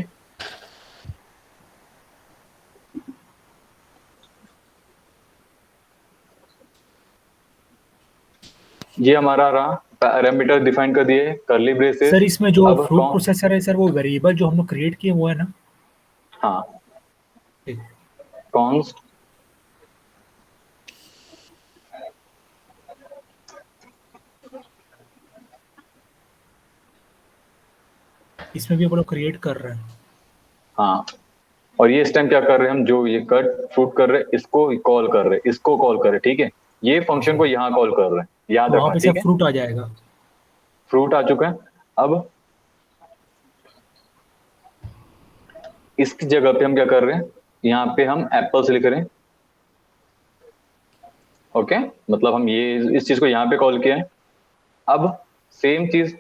Speaker 1: ये हमारा रहा, पैरामीटर डिफाइन कर दिए, कर्ली
Speaker 2: सर
Speaker 1: ब्रेसेस।
Speaker 2: इसमें जो
Speaker 1: अब
Speaker 2: फ्रूट
Speaker 1: कौन,
Speaker 2: प्रोसेसर है सर, वो वेरिएबल जो हम लोग क्रिएट किए वो है ना?
Speaker 1: हाँ,
Speaker 2: ठीक।
Speaker 1: कॉन्स्ट,
Speaker 2: इसमें भी हम लोग क्रिएट कर रहे हैं।
Speaker 1: हाँ। और ये इस टाइम क्या कर रहे हैं हम, जो ये कट फ्रूट कर रहे हैं इसको कॉल कर रहे हैं, इसको कॉल कर रहे हैं। ठीक है, ये फंक्शन को यहाँ कॉल कर रहे हैं, याद
Speaker 2: वहां
Speaker 1: रखना।
Speaker 2: पे
Speaker 1: ठीक
Speaker 2: सब
Speaker 1: है,
Speaker 2: फ्रूट आ जाएगा।
Speaker 1: फ्रूट आ चुका है। अब इसकी जगह पे हम क्या कर रहे हैं, यहाँ पे हम एप्पल्स लिख रहे हैं। ओके, मतलब हम ये इस चीज को यहाँ पे कॉल किया है। अब सेम चीज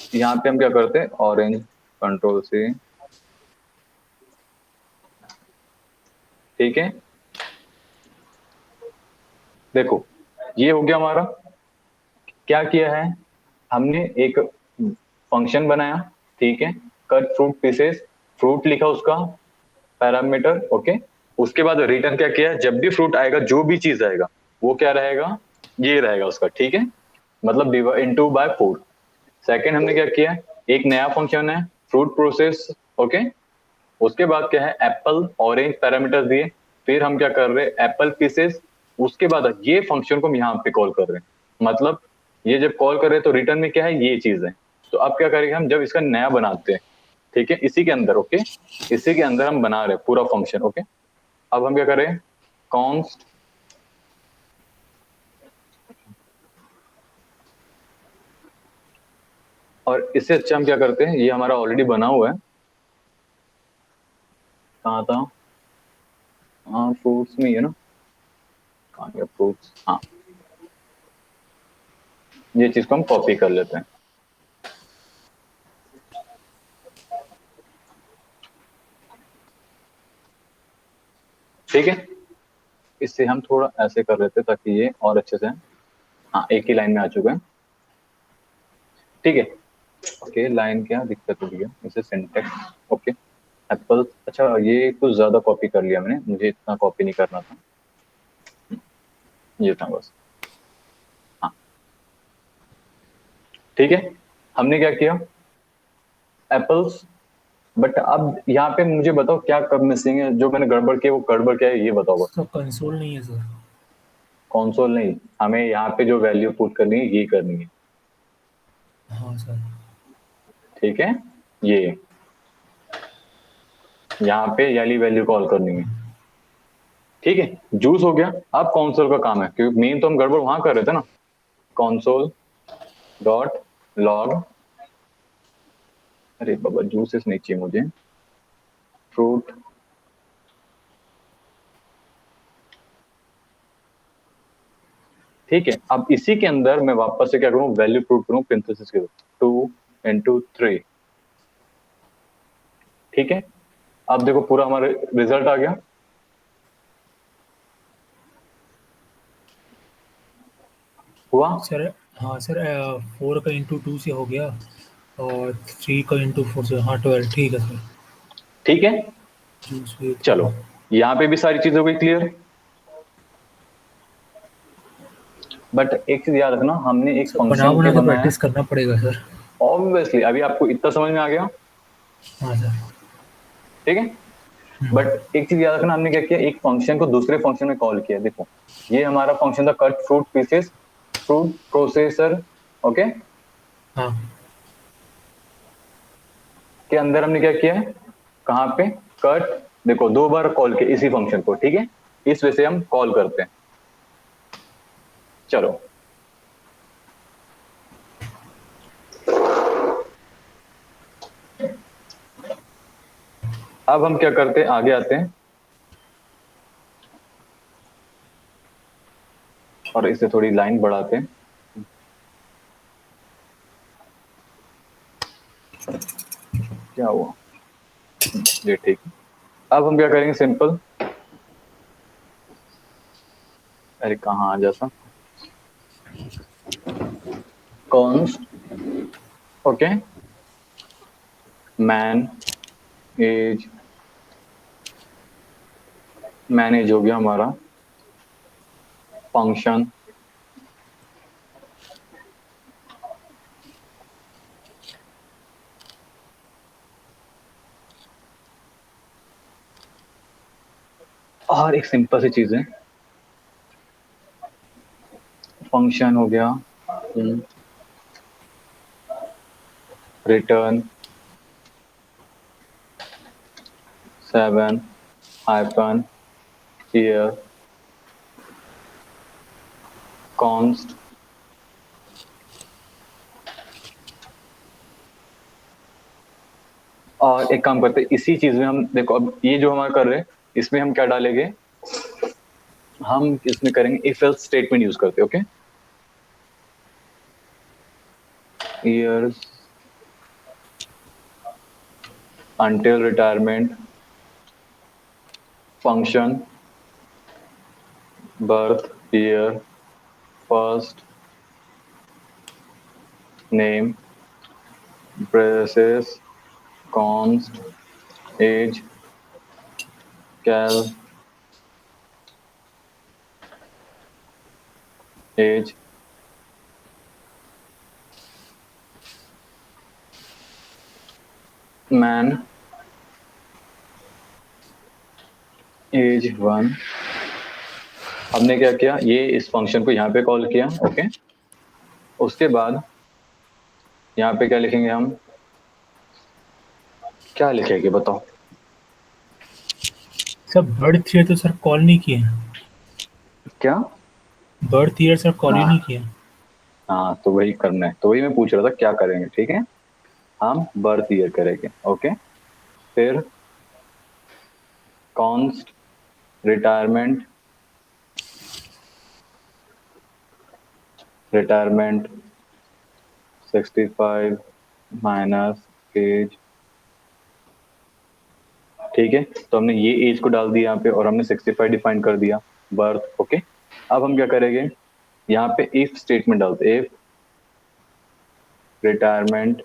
Speaker 1: यहाँ पे हम क्या करते हैं, ऑरेंज, कंट्रोल से। ठीक है, देखो ये हो गया हमारा। क्या किया है हमने, एक फंक्शन बनाया। ठीक है, कट फ्रूट पीसेस, फ्रूट लिखा उसका पैरामीटर। ओके। उसके बाद रिटर्न क्या किया है, जब भी फ्रूट आएगा, जो भी चीज आएगा वो क्या रहेगा, ये रहेगा उसका। ठीक है, मतलब इनटू बाय 4। सेकंड हमने क्या किया, एक नया फंक्शन है फ्रूट प्रोसेस। ओके। उसके बाद क्या है, एप्पल ऑरेंज पैरामीटर दिए। फिर हम क्या कर रहे हैं, एप्पल पीसेस। उसके बाद ये फंक्शन को हम यहाँ पे कॉल कर रहे हैं, मतलब ये जब कॉल कर रहे हैं तो रिटर्न में क्या है, ये चीज है। तो अब क्या करेंगे हम, जब इसका नया बनाते हैं, ठीक है, इसी के अंदर। ओके, इसी के अंदर हम बना रहे हैं पूरा फंक्शन। ओके। अब हम क्या करें, कॉन्स्ट, और इससे अच्छा हम क्या करते हैं, ये हमारा ऑलरेडी बना हुआ है, कहाँ था, हाँ फ्रूट्स में ही है ना, कहाँ गया फ्रूट्स, हाँ, ये चीज को हम कॉपी कर लेते हैं। ठीक है, इससे हम थोड़ा ऐसे कर लेते हैं ताकि ये और अच्छे से, हाँ एक ही लाइन में आ चुका है। ठीक है। ओके, लाइन क्या दिक्कत हो गया, इसे सिंटेक्स। ओके, एप्पल, अच्छा ये कुछ ज्यादा कॉपी कर लिया मैंने, मुझे इतना कॉपी नहीं करना था, ये था बस। हाँ ठीक है। हमने क्या किया, एप्पल्स, बट अब यहाँ पे मुझे बताओ क्या कब मिसिंग है, जो मैंने गड़बड़ किया वो गड़बड़ क्या है ये बताओ बस।
Speaker 2: सर कंसोल नहीं है सर।
Speaker 1: कंसोल नहीं, हमें यहाँ पे जो वैल्यू पुट करनी है ये करनी है,
Speaker 2: हाँ सर।
Speaker 1: ठीक है, ये यहाँ पे वाली वैल्यू कॉल करनी है, ठीक है। जूस हो गया, अब कंसोल का काम है, क्योंकि मेन तो हम गड़बड़ वहां कर रहे थे ना। कंसोल डॉट लॉग, अरे बाबा जूसेस नहीं चाहिए मुझे, फ्रूट, ठीक है। अब इसी के अंदर मैं वापस से क्या करूं, वैल्यू पुट करूं पेरेंथेसिस के, 2 into 3, ठीक है। अब देखो पूरा हमारा रिजल्ट आ गया, हुआ,
Speaker 2: सर हाँ सर, 4 का इंटू 2 से हो गया और 3 का इंटू 4 से, हाँ 12, ठीक है सर।
Speaker 1: ठीक है।
Speaker 2: जूस वेट कर
Speaker 1: चलो
Speaker 2: रहा हूँ।
Speaker 1: यहाँ पे भी सारी चीज हो गई क्लियर, बट एक चीज याद रखना, हमने एक
Speaker 2: सर बना
Speaker 1: फंक्शन
Speaker 2: बना
Speaker 1: के
Speaker 2: के
Speaker 1: बनाया,
Speaker 2: प्रैक्टिस करना पड़ेगा सर।
Speaker 1: ऑब्वियसली अभी आपको इतना समझ में आ गया,
Speaker 2: हाँ सर।
Speaker 1: ठीक है। बट एक चीज याद रखना, हमने क्या किया, एक फंक्शन को दूसरे फंक्शन में कॉल किया। देखो ये हमारा फंक्शन था cut fruit pieces, fruit processor, okay,
Speaker 2: हाँ
Speaker 1: के अंदर हमने क्या किया है, कहाँ पे, कट, देखो 2 बार कॉल किया इसी फंक्शन को, ठीक है, इस वजह से हम कॉल करते हैं। चलो अब हम क्या करते हैं, आगे आते हैं और इसे थोड़ी लाइन बढ़ाते हैं, क्या हुआ, ये ठीक है। अब हम क्या करेंगे, सिंपल, अरे कहाँ आ जाता, const, okay, man age, manage हो गया हमारा फंक्शन, और एक सिंपल सी चीज है, फंक्शन हो गया, रिटर्न 7-here const, और एक काम करते हैं इसी चीज में हम, देखो अब ये जो हमारा कर रहे हैं इसमें हम क्या डालेंगे, हम इसमें करेंगे इफ एल्स स्टेटमेंट यूज करते, okay, years until retirement, function birth year, first name, braces, const, age, cal, age, man, age 1, हमने क्या किया, ये इस फंक्शन को यहाँ पे कॉल किया, ओके, उसके बाद यहाँ पे क्या लिखेंगे हम, क्या लिखेंगे बताओ,
Speaker 2: सर बर्थ ईयर तो सर कॉल नहीं किए हैं।
Speaker 1: क्या,
Speaker 2: बर्थ ईयर सर कॉल ही
Speaker 1: हाँ
Speaker 2: नहीं किए।
Speaker 1: हाँ, तो वही करना है, तो वही मैं पूछ रहा था क्या करेंगे, ठीक है, हम बर्थ ईयर करेंगे, ओके, फिर const retirement, retirement 65 minus age, ठीक है, तो हमने ये एज को डाल दिया यहाँ पे और हमने 65 डिफाइन कर दिया, बर्थ, ओके। अब हम क्या करेंगे, यहाँ पे इफ स्टेटमेंट डालते, इफ रिटायरमेंट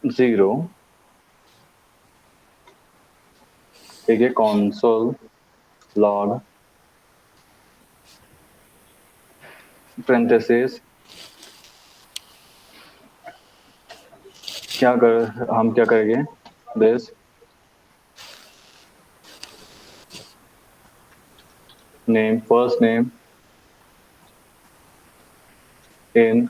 Speaker 1: 0, ठीक है, कॉन्सोल लॉग parenthesis हम क्या करेंगे, this name, first name in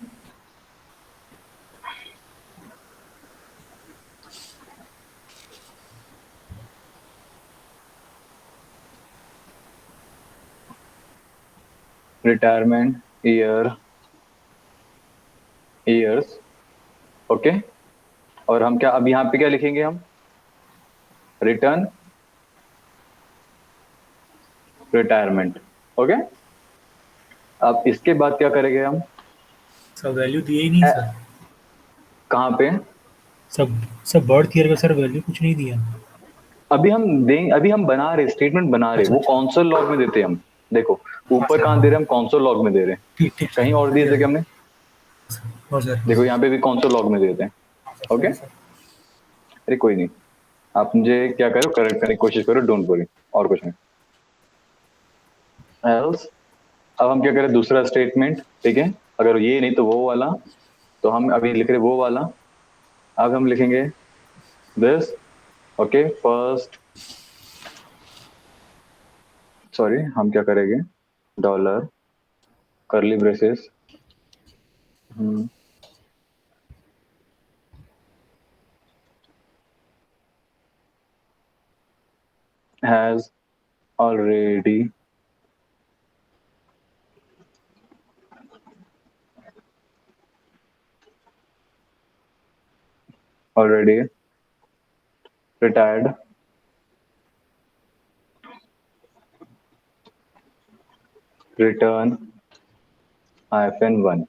Speaker 1: retirement years, okay. और हम क्या अब यहाँ पे क्या लिखेंगे, हम रिटर्न रिटायरमेंट, ओके। अब इसके बाद क्या करेंगे हम,
Speaker 2: सर वैल्यू दिए ही नहीं सर।
Speaker 1: कहाँ पे,
Speaker 2: सब बर्थ ईयर का सर वैल्यू कुछ नहीं दिया।
Speaker 1: अभी हम बना रहे, स्टेटमेंट बना रहे,
Speaker 2: अच्छा
Speaker 1: वो
Speaker 2: अच्छा,
Speaker 1: कौनसल लॉग में देते हैं हम, देखो
Speaker 2: हाँ
Speaker 1: ऊपर
Speaker 2: सर
Speaker 1: कहाँ
Speaker 2: हाँ,
Speaker 1: दे रहे हैं हम, कौनसल लॉग में दे रहे हैं,
Speaker 2: ठीक ठीक सर,
Speaker 1: कहीं और दिए थे
Speaker 2: क्लियर
Speaker 1: क्या
Speaker 2: है
Speaker 1: हमने,
Speaker 2: सर। हाँ सर हाँ
Speaker 1: देखो
Speaker 2: सर।
Speaker 1: यहाँ पे भी कौनसल लॉग में देते हैं,
Speaker 2: हाँ सर,
Speaker 1: ओके।
Speaker 2: सही सर।
Speaker 1: अरे कोई नहीं, आप मुझे क्या करो, करेक्ट करने की कोशिश करो, डोंट वरी, और कुछ नहीं। एल्स, अब हम क्या करें, दूसरा स्टेटमेंट, ठीक है, अगर ये नहीं तो वो वाला, तो हम अभी लिख रहे वो वाला, अब हम लिखेंगे दिस, ओके, फर्स्ट, सॉरी हम क्या करेंगे, डॉलर करली braces, has already retired return -1,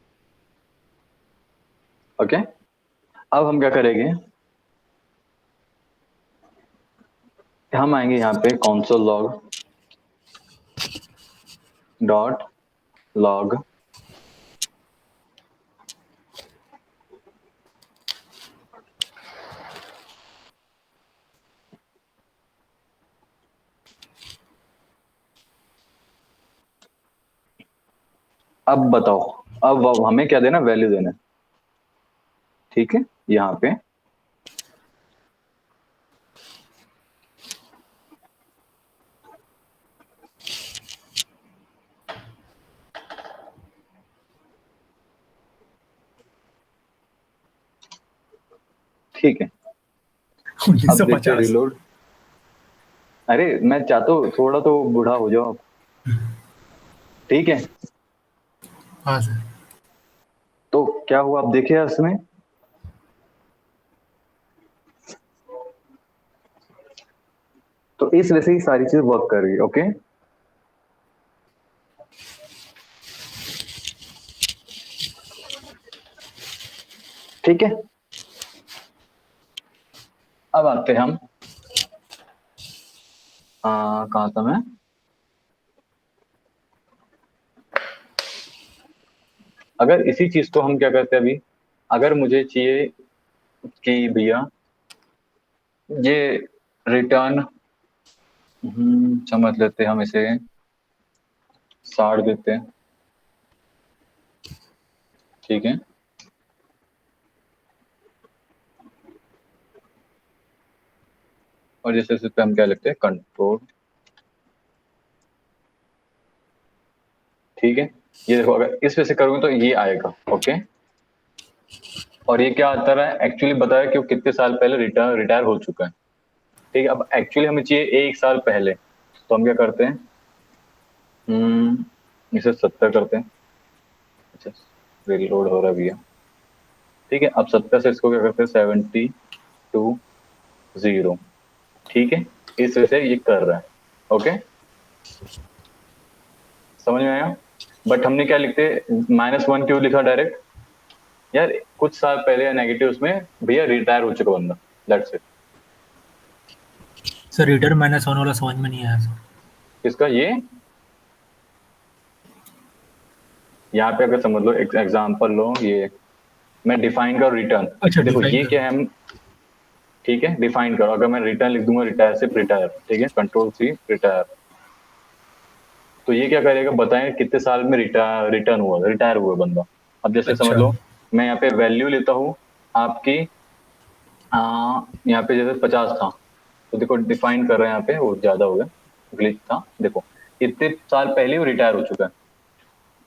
Speaker 1: okay. अब हम क्या करेंगे, हम आएंगे यहाँ पे console log डॉट लॉग, अब बताओ, अब हमें क्या देना, वैल्यू देना है, ठीक है, यहाँ पे ठीक है। अब देखते हैं
Speaker 2: 1950।
Speaker 1: रिलोड, अरे मैं चाहता हूँ थोड़ा तो बूढ़ा हो जाओ आप, ठीक है।
Speaker 2: हाँ सर।
Speaker 1: तो क्या हुआ, आप देखिए इसमें, तो इस वजह से ही सारी चीज वर्क कर रही है, ओके। ठीक है, अब आते हैं हम, कहाँ था मैं, अगर इसी चीज को हम क्या करते हैं अभी, अगर मुझे चाहिए कि भैया ये रिटर्न, समझ लेते हैं हम इसे 60 देते हैं, ठीक है। और जैसे इस पे हम क्या लिखते हैं, कंट्रोल, ठीक है। ये देखो, अगर इस वजह से करोगे तो ये आएगा, ओके। और ये क्या आता रहा है, एक्चुअली बताया कि वो कितने साल पहले रिटायर हो चुका है, ठीक है। अब एक्चुअली हमें चाहिए 1 साल पहले, तो हम क्या करते हैं, इसे 70 करते हैं, अच्छा रिलोड हो रहा भैया, ठीक है। अब 70 से इसको क्या करते हैं, 72 0, ठीक है। इस वजह से ये कर रहा है, ओके, समझ में आया। बट हमने क्या लिखते, -1 क्यों लिखा डायरेक्ट, यार कुछ साल पहले या नेगेटिव उसमें भैया रिटायर हो चुका बंदा, दैट्स इट।
Speaker 2: सर रिटर्न -1 वाला समझ में नहीं आया सर।
Speaker 1: किसका ये, यहाँ पे अगर समझ लो, एग्जांपल लो, ये मैं डिफाइन करो रिटर्न,
Speaker 2: अच्छा
Speaker 1: देखो
Speaker 2: डिफाइन
Speaker 1: ये
Speaker 2: कर।
Speaker 1: क्या है, हम ठीक है डिफाइन करो, अगर मैं रिटर्न लिख दूंगा रिटायर, सिर्फ रिटायर, ठीक है, कंट्रोल C रिटायर, तो ये क्या करेगा, बताएं कितने साल में रिटायर हुआ बंदा। अब जैसे समझ
Speaker 2: अच्छा
Speaker 1: लो, मैं यहाँ पे वैल्यू लेता हूँ आपकी यहाँ पे जैसे 50 था, तो देखो डिफाइन कर रहे हैं यहाँ पे, वो ज्यादा हो गया, ग्लिच था। देखो इतने साल पहले वो रिटायर हो चुका है,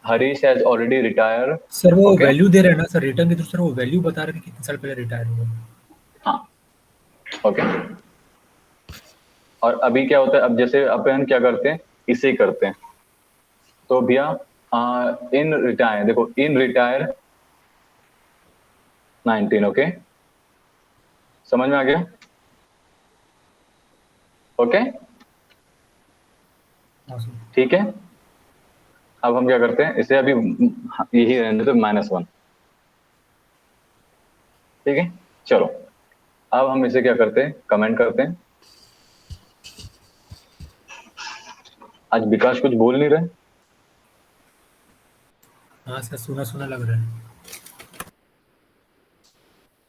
Speaker 1: Harish has already retire.
Speaker 2: Sir वो
Speaker 1: ओके,
Speaker 2: वैल्यू दे रहे हैं ना सर, रिटर्न के थ्रू सर वो वैल्यू बता रहे हैं कि कितने साल पहले रिटायर हुआ।
Speaker 1: हाँ ओके। और अभी क्या होता है, अब जैसे अपन क्या करते हैं, इसे करते हैं, तो भैया इन रिटायर, देखो इन रिटायर 19। ओके, समझ में आ गया? ओके
Speaker 2: हाँ सर।
Speaker 1: ठीक है। अब हम क्या करते हैं, इसे अभी यही रहने देते -1। ठीक है, चलो अब हम इसे क्या करते हैं, कमेंट करते हैं। आज विकास कुछ बोल नहीं रहे।
Speaker 2: हाँ सर, सुना सुना लग रहा है।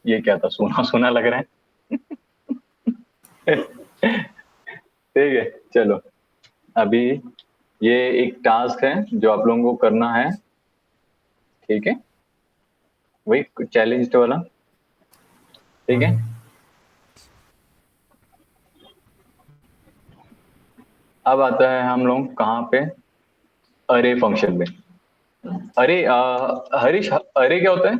Speaker 1: ये क्या था, सोना सोना लग रहा है। ठीक है चलो, अभी ये एक टास्क है जो आप लोगों को करना है, ठीक है, वही चैलेंज वाला, ठीक
Speaker 2: हाँ
Speaker 1: है।
Speaker 2: सर।
Speaker 1: अब आता है हम लोग कहाँ पे, अरे फंक्शन में। अरे हरीश, अरे क्या होता है?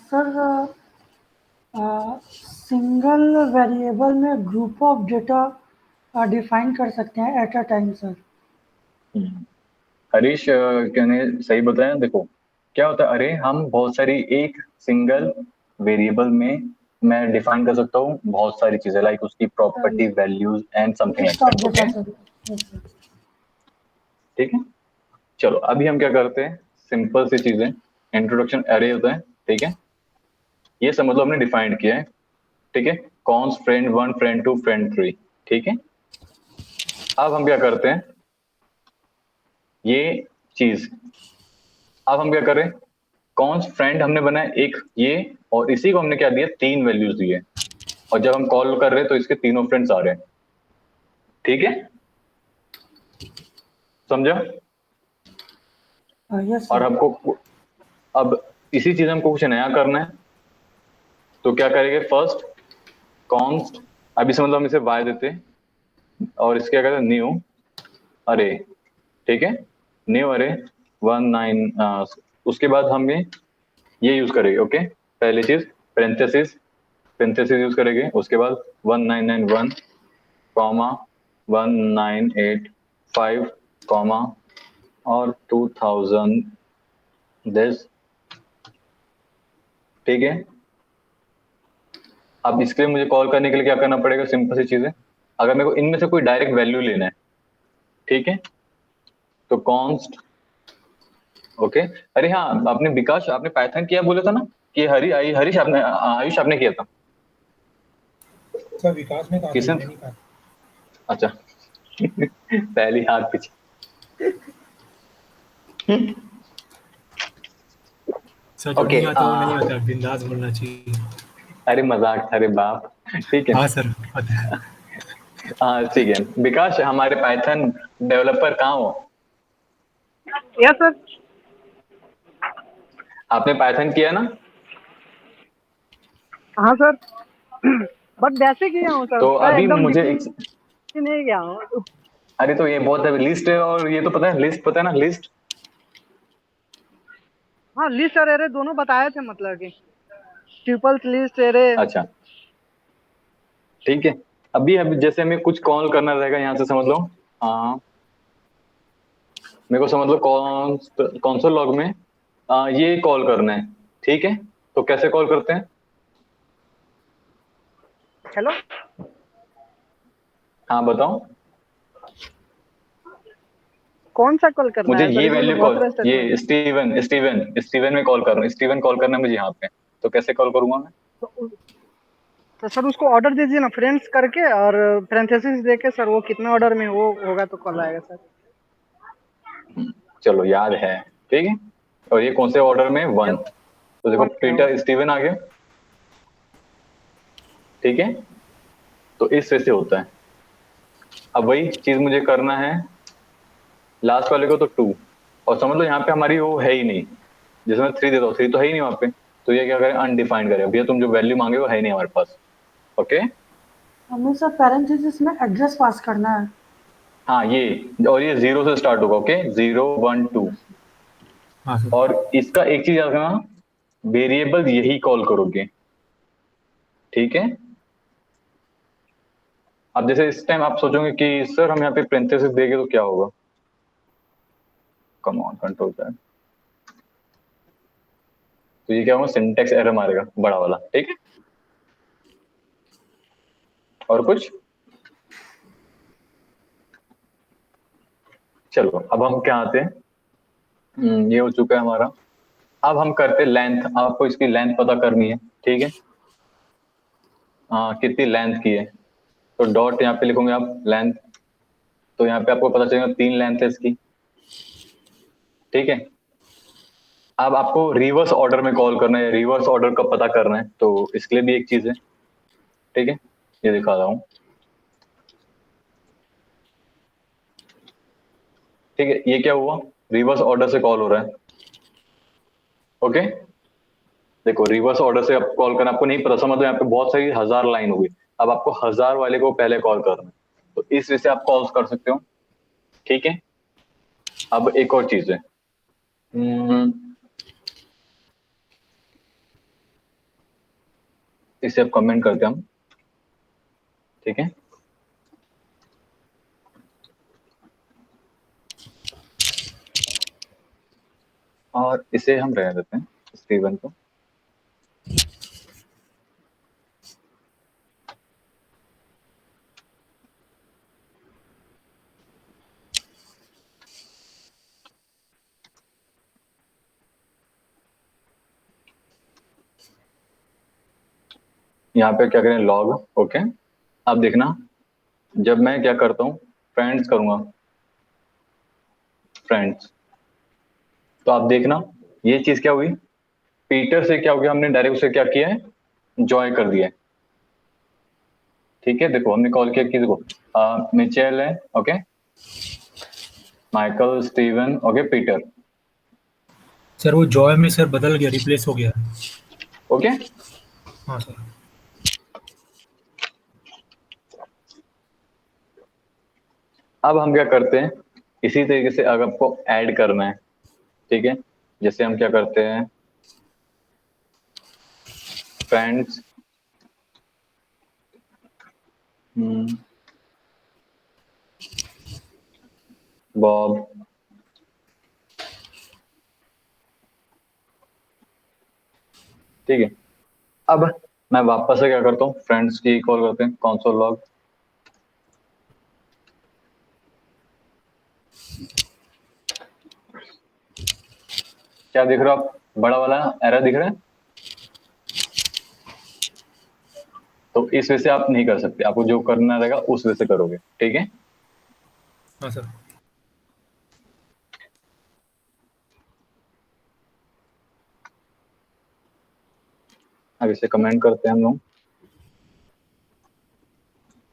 Speaker 3: सर सिंगल वेरिएबल में ग्रुप ऑफ डेटा डिफाइन कर सकते हैं at a time sir.
Speaker 1: Harish ने सही बताया। देखो क्या होता है, अरे हम बहुत सारी, एक सिंगल वेरिएबल में मैं डिफाइन कर सकता हूँ बहुत सारी चीजें, लाइक उसकी property, values and something like
Speaker 3: list of
Speaker 1: that.
Speaker 3: Data
Speaker 1: okay
Speaker 3: sir. Yes sir.
Speaker 1: ठीक है, चलो अभी हम क्या करते हैं, सिंपल सी चीजें, इंट्रोडक्शन अरे होता है, ठीक है, ये समझ लो हमने डिफाइंड किया है, ठीक है, कॉन्स फ्रेंड 1, फ्रेंड 2, फ्रेंड 3, ठीक है। अब हम क्या करते हैं, ये चीज, अब हम क्या करें, कॉन्स फ्रेंड हमने बनाया एक ये, और इसी को हमने क्या दिया, 3 वैल्यूज दिए, और जब हम कॉल कर रहे हैं तो इसके तीनों फ्रेंड्स आ रहे हैं, ठीक है, समझा?
Speaker 3: यस
Speaker 1: और
Speaker 3: सर।
Speaker 1: हमको अब इसी चीज हमको कुछ नया करना है, तो क्या करेंगे, फर्स्ट कॉन्स्ट, अभी समझ लो हम इसे वाई देते हैं, और इसके क्या कहते हैं, न्यू अरे, ठीक है, न्यू अरे 19, उसके बाद हम ये यूज करेंगे। ओके, पहली चीज पेरेंथेसिस, पेरेंथेसिस यूज करेंगे, उसके बाद 1991 कॉमा 1985 कॉमा और 2000 दिस, ठीक है। अब इसके लिए मुझे कॉल करने के लिए क्या करना पड़ेगा, सिंपल सी चीज है, अगर मेरे को इनमें से कोई डायरेक्ट वैल्यू लेना है, ठीक है, तो कॉन्स्ट, ओके। अरे हाँ, आपने विकास, आपने पाइथन किया बोला था ना, कि हरीश आपने, आयुष आपने किया था,
Speaker 2: सर विकास ने कहा था,
Speaker 1: किसने?
Speaker 2: मैंने नहीं कहा।
Speaker 1: अच्छा। पहली हाथ पीछे।
Speaker 2: सर जो
Speaker 1: ओके
Speaker 2: नहीं आता वो नहीं आता, बिंदास बोलना चाहिए।
Speaker 1: अरे मजाक था, अरे बाप, ठीक है।
Speaker 2: हाँ सर, पता है।
Speaker 1: हाँ ठीक है, विकास हमारे पाइथन डेवलपर कहाँ हो?
Speaker 4: Yes sir.
Speaker 1: आपने पाइथन किया ना?
Speaker 4: हाँ सर। बट बेसिक गया हूँ सर,
Speaker 1: तो
Speaker 4: पूरा
Speaker 1: अभी
Speaker 4: एकदम
Speaker 1: मुझे
Speaker 4: डीप नहीं गया हूँ।
Speaker 1: अरे तो ये बहुत है, लिस्ट है, और ये तो पता है, लिस्ट पता है ना, लिस्ट।
Speaker 4: हाँ लिस्ट और एरे दोनों बताए थे, मतलब कि ट्रिपल्स लिस्ट एरे।
Speaker 1: अच्छा ठीक है, अभी अभी जैसे हमें कुछ कॉल करना रहेगा यहाँ से, समझ लो, हाँ, मेरे को समझ लो कौन लॉग में ये कॉल करना है, ठीक है, तो कैसे कॉल करते हैं?
Speaker 4: हेलो।
Speaker 1: हाँ बताओ।
Speaker 4: कौन सा कॉल करना
Speaker 1: मुझे
Speaker 4: है सर,
Speaker 1: ये
Speaker 4: इसमें तो
Speaker 1: वैल्यू
Speaker 4: बहुत
Speaker 1: कॉल,
Speaker 4: सारा स्टेटमेंट
Speaker 1: ये
Speaker 4: है।
Speaker 1: स्टीवन स्टीवन स्टीवन में कॉल कर रहा हूँ, स्टीवन कॉल करना है मुझे यहाँ पे, तो कैसे कॉल करूंगा मैं?
Speaker 4: तो, तो सर उसको ऑर्डर दीजिए ना फ्रेंड्स करके, और पैरेंथेसिस देके सर वो कितना ऑर्डर में वो होगा तो कॉल आएगा सर।
Speaker 1: चलो याद है, ठीक है, और ये कौन से ऑर्डर में, 1, तो देखो
Speaker 4: वन है वो।
Speaker 1: पीटर स्टीवन आ गया, ठीक है, तो इस वजह से होता है। अब वही चीज मुझे करना है लास्ट वाले को, तो 2, और समझ लो यहाँ पे हमारी वो है ही नहीं, जैसे मैं 3 देता हूँ, 3 तो है ही नहीं वहां पे, तो ये क्या करें, अनडिफाइंड करें। भैया तुम जो वैल्यू मांगे वो है नहीं हमारे पास। ओके,
Speaker 3: हमें सर पैरेंथेसिस में एड्रेस पास करना है।
Speaker 1: हाँ ये, और ये 0 से स्टार्ट होगा। ओके, 0 1 2।
Speaker 2: हाँ सर।
Speaker 1: और इसका एक चीज याद रखना, वेरिएबल यही कॉल करोगे, ठीक है। अब जैसे इस टाइम आप सोचोगे कि सर हम यहाँ पे पेरेंथेसिस देंगे तो क्या होगा, कम ऑन कंट्रोल दैट। तो ये क्या होगा, सिंटेक्स एरर मारेगा बड़ा वाला, ठीक है। और कुछ, चलो अब हम क्या आते हैं, ये हो चुका है हमारा। अब हम करते लेंथ। आपको इसकी लेंथ पता करनी है, ठीक है। कितनी लेंथ की है, तो डॉट यहाँ पे लिखोगे आप लेंथ। तो यहाँ पे आपको पता चलेगा 3 लेंथ है इसकी, ठीक है। अब आपको रिवर्स ऑर्डर में कॉल करना है, रिवर्स ऑर्डर का पता करना है, तो इसके लिए भी एक चीज है, ठीक है। ये दिखा रहा हूँ, ठीक है। ये क्या हुआ, रिवर्स ऑर्डर से कॉल हो रहा है। ओके, देखो रिवर्स ऑर्डर से आप कॉल करना, आपको नहीं पता, समझ लो यहाँ पे बहुत सारी 1000 लाइन हुई। अब आपको 1000 वाले को पहले कॉल करना है, तो इस वजह से आप कॉल्स कर सकते हो, ठीक है। अब एक और चीज है, इसे अब कमेंट करते हैं हम, ठीक है। और इसे हम रहने देते हैं, स्टीवन को। यहाँ पे क्या करें, लॉग। ओके, अब देखना, जब मैं क्या करता हूँ, फ्रेंड्स करूंगा, फ्रेंड्स, तो आप देखना ये चीज क्या हुई, पीटर से क्या हो गया, हमने डायरेक्ट उसे क्या किया है, जॉय कर दिया है, ठीक है। देखो हमने कॉल किया कि देखो मिचेल है, okay, Michael, Steven, okay, Peter,
Speaker 2: sir वो जॉय में सर बदल गया, रिप्लेस हो गया।
Speaker 1: ओके।
Speaker 2: हाँ सर।
Speaker 1: अब हम क्या करते हैं, इसी तरीके से अगर आपको ऐड करना है, ठीक है, जैसे हम क्या करते हैं, फ्रेंड्स, बॉब, ठीक है। अब मैं वापस से क्या करता हूँ, फ्रेंड्स की कॉल करते हैं, कंसोल लॉग। क्या दिख रहा है आप, बड़ा वाला एरर दिख रहा है, तो इस वजह से आप नहीं कर सकते, आपको जो करना रहेगा उस वजह से करोगे, ठीक है।
Speaker 2: हाँ सर।
Speaker 1: अब इसे कमेंट करते हैं हम लोग।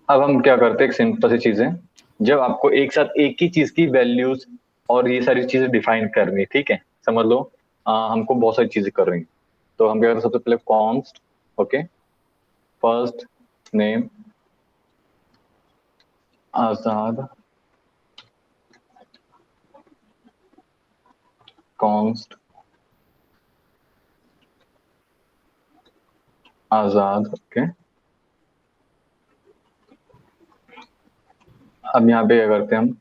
Speaker 1: अब हम क्या करते हैं, एक सिंपल सी चीज है, जब आपको एक साथ एक ही चीज की वैल्यूज और ये सारी चीजें डिफाइन करनी है, ठीक है, समझ लो हमको बहुत सारी चीजें कर रही हैं, तो हम क्या करते हैं, सबसे पहले कॉन्स्ट, ओके, फर्स्ट नेम आजाद, कॉन्स्ट आजाद, ओके। अब यहाँ पे क्या करते हैं हम,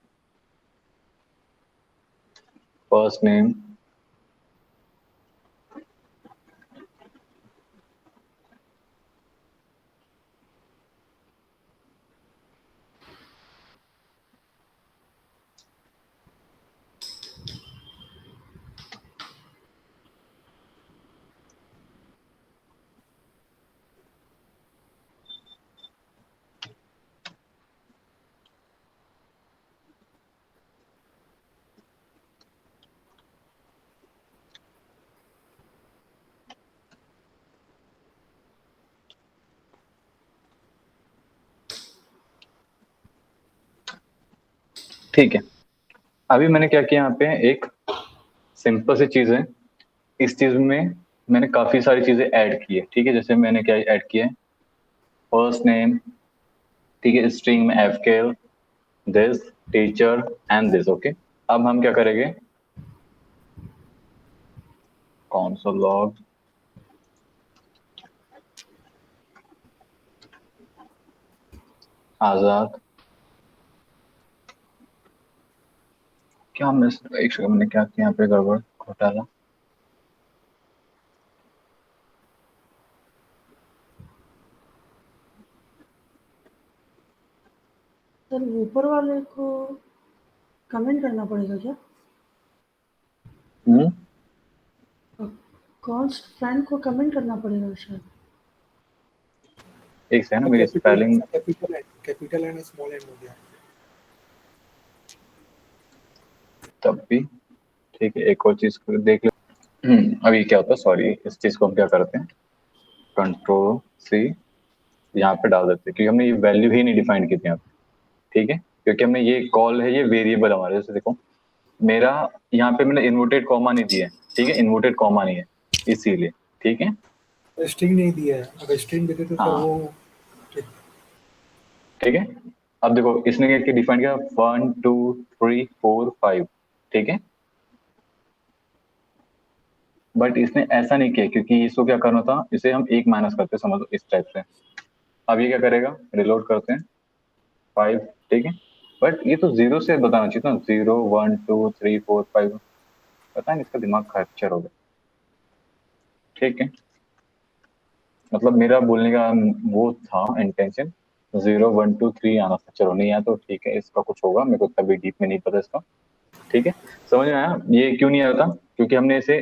Speaker 1: फर्स्ट नेम, ठीक है। अभी मैंने क्या किया, यहाँ पे एक सिंपल सी चीज है, इस चीज में मैंने काफी सारी चीजें ऐड की है, ठीक है। जैसे मैंने क्या ऐड किया है, फर्स्ट नेम, ठीक है, स्ट्रिंग में fkl, this, teacher and this, okay. अब हम क्या करेंगे, console log आजाद, क्या मैं एक सेकंड, मैंने क्या किया यहाँ पे गड़बड़ घोटाला,
Speaker 3: सर ऊपर वाले को कमेंट करना पड़ेगा क्या?
Speaker 1: हम्म,
Speaker 3: कॉन्स्ट फ्रेंड को कमेंट करना पड़ेगा शायद।
Speaker 1: एक सेकंड ना, मेरी spelling
Speaker 2: capital and small and हो गया।
Speaker 1: तब भी ठीक है, एक और चीज को देख लो। अभी क्या होता है, सॉरी, इस चीज को हम क्या करते हैं, कंट्रोल सी यहाँ पे डाल देते हैं, क्योंकि हमने ये वैल्यू ही नहीं डिफाइन की थी यहाँ पे, ठीक है। क्योंकि हमने ये कॉल है, ये वेरिएबल हमारे, जैसे देखो मेरा यहाँ पे मैंने इन्वर्टेड कॉमा नहीं दिया है, ठीक है, इन्वर्टेड कॉमा नहीं है इसीलिए, ठीक है।
Speaker 2: स्ट्रिंग नहीं दिया है, अगर स्ट्रिंग देते तो सर
Speaker 1: हाँ
Speaker 2: वो
Speaker 1: ठीक है। अब देखो इसने क्या डिफाइन किया, 1 2 3 4 5, ठीक है। बट इसने ऐसा नहीं किया, क्योंकि इसको क्या करना था, इसे हम एक माइनस करते, समझ लो इस टाइप से। अब ये क्या करेगा, रिलोड करते हैं, 5, ठीक है। बट ये तो जीरो से बताना चाहिए था, 0 1 2 3 4 5, पता नहीं इसका दिमाग फ्रैक्चर हो गया, ठीक है। मतलब मेरा बोलने का वो था इंटेंशन, 0 1 2 3 आना था, चलो नहीं आया तो ठीक है, इसका कुछ होगा, मेरे को तभी डीप में नहीं पता इसका, ठीक है। समझ में आया ये क्यों नहीं आया था, क्योंकि हमने इसे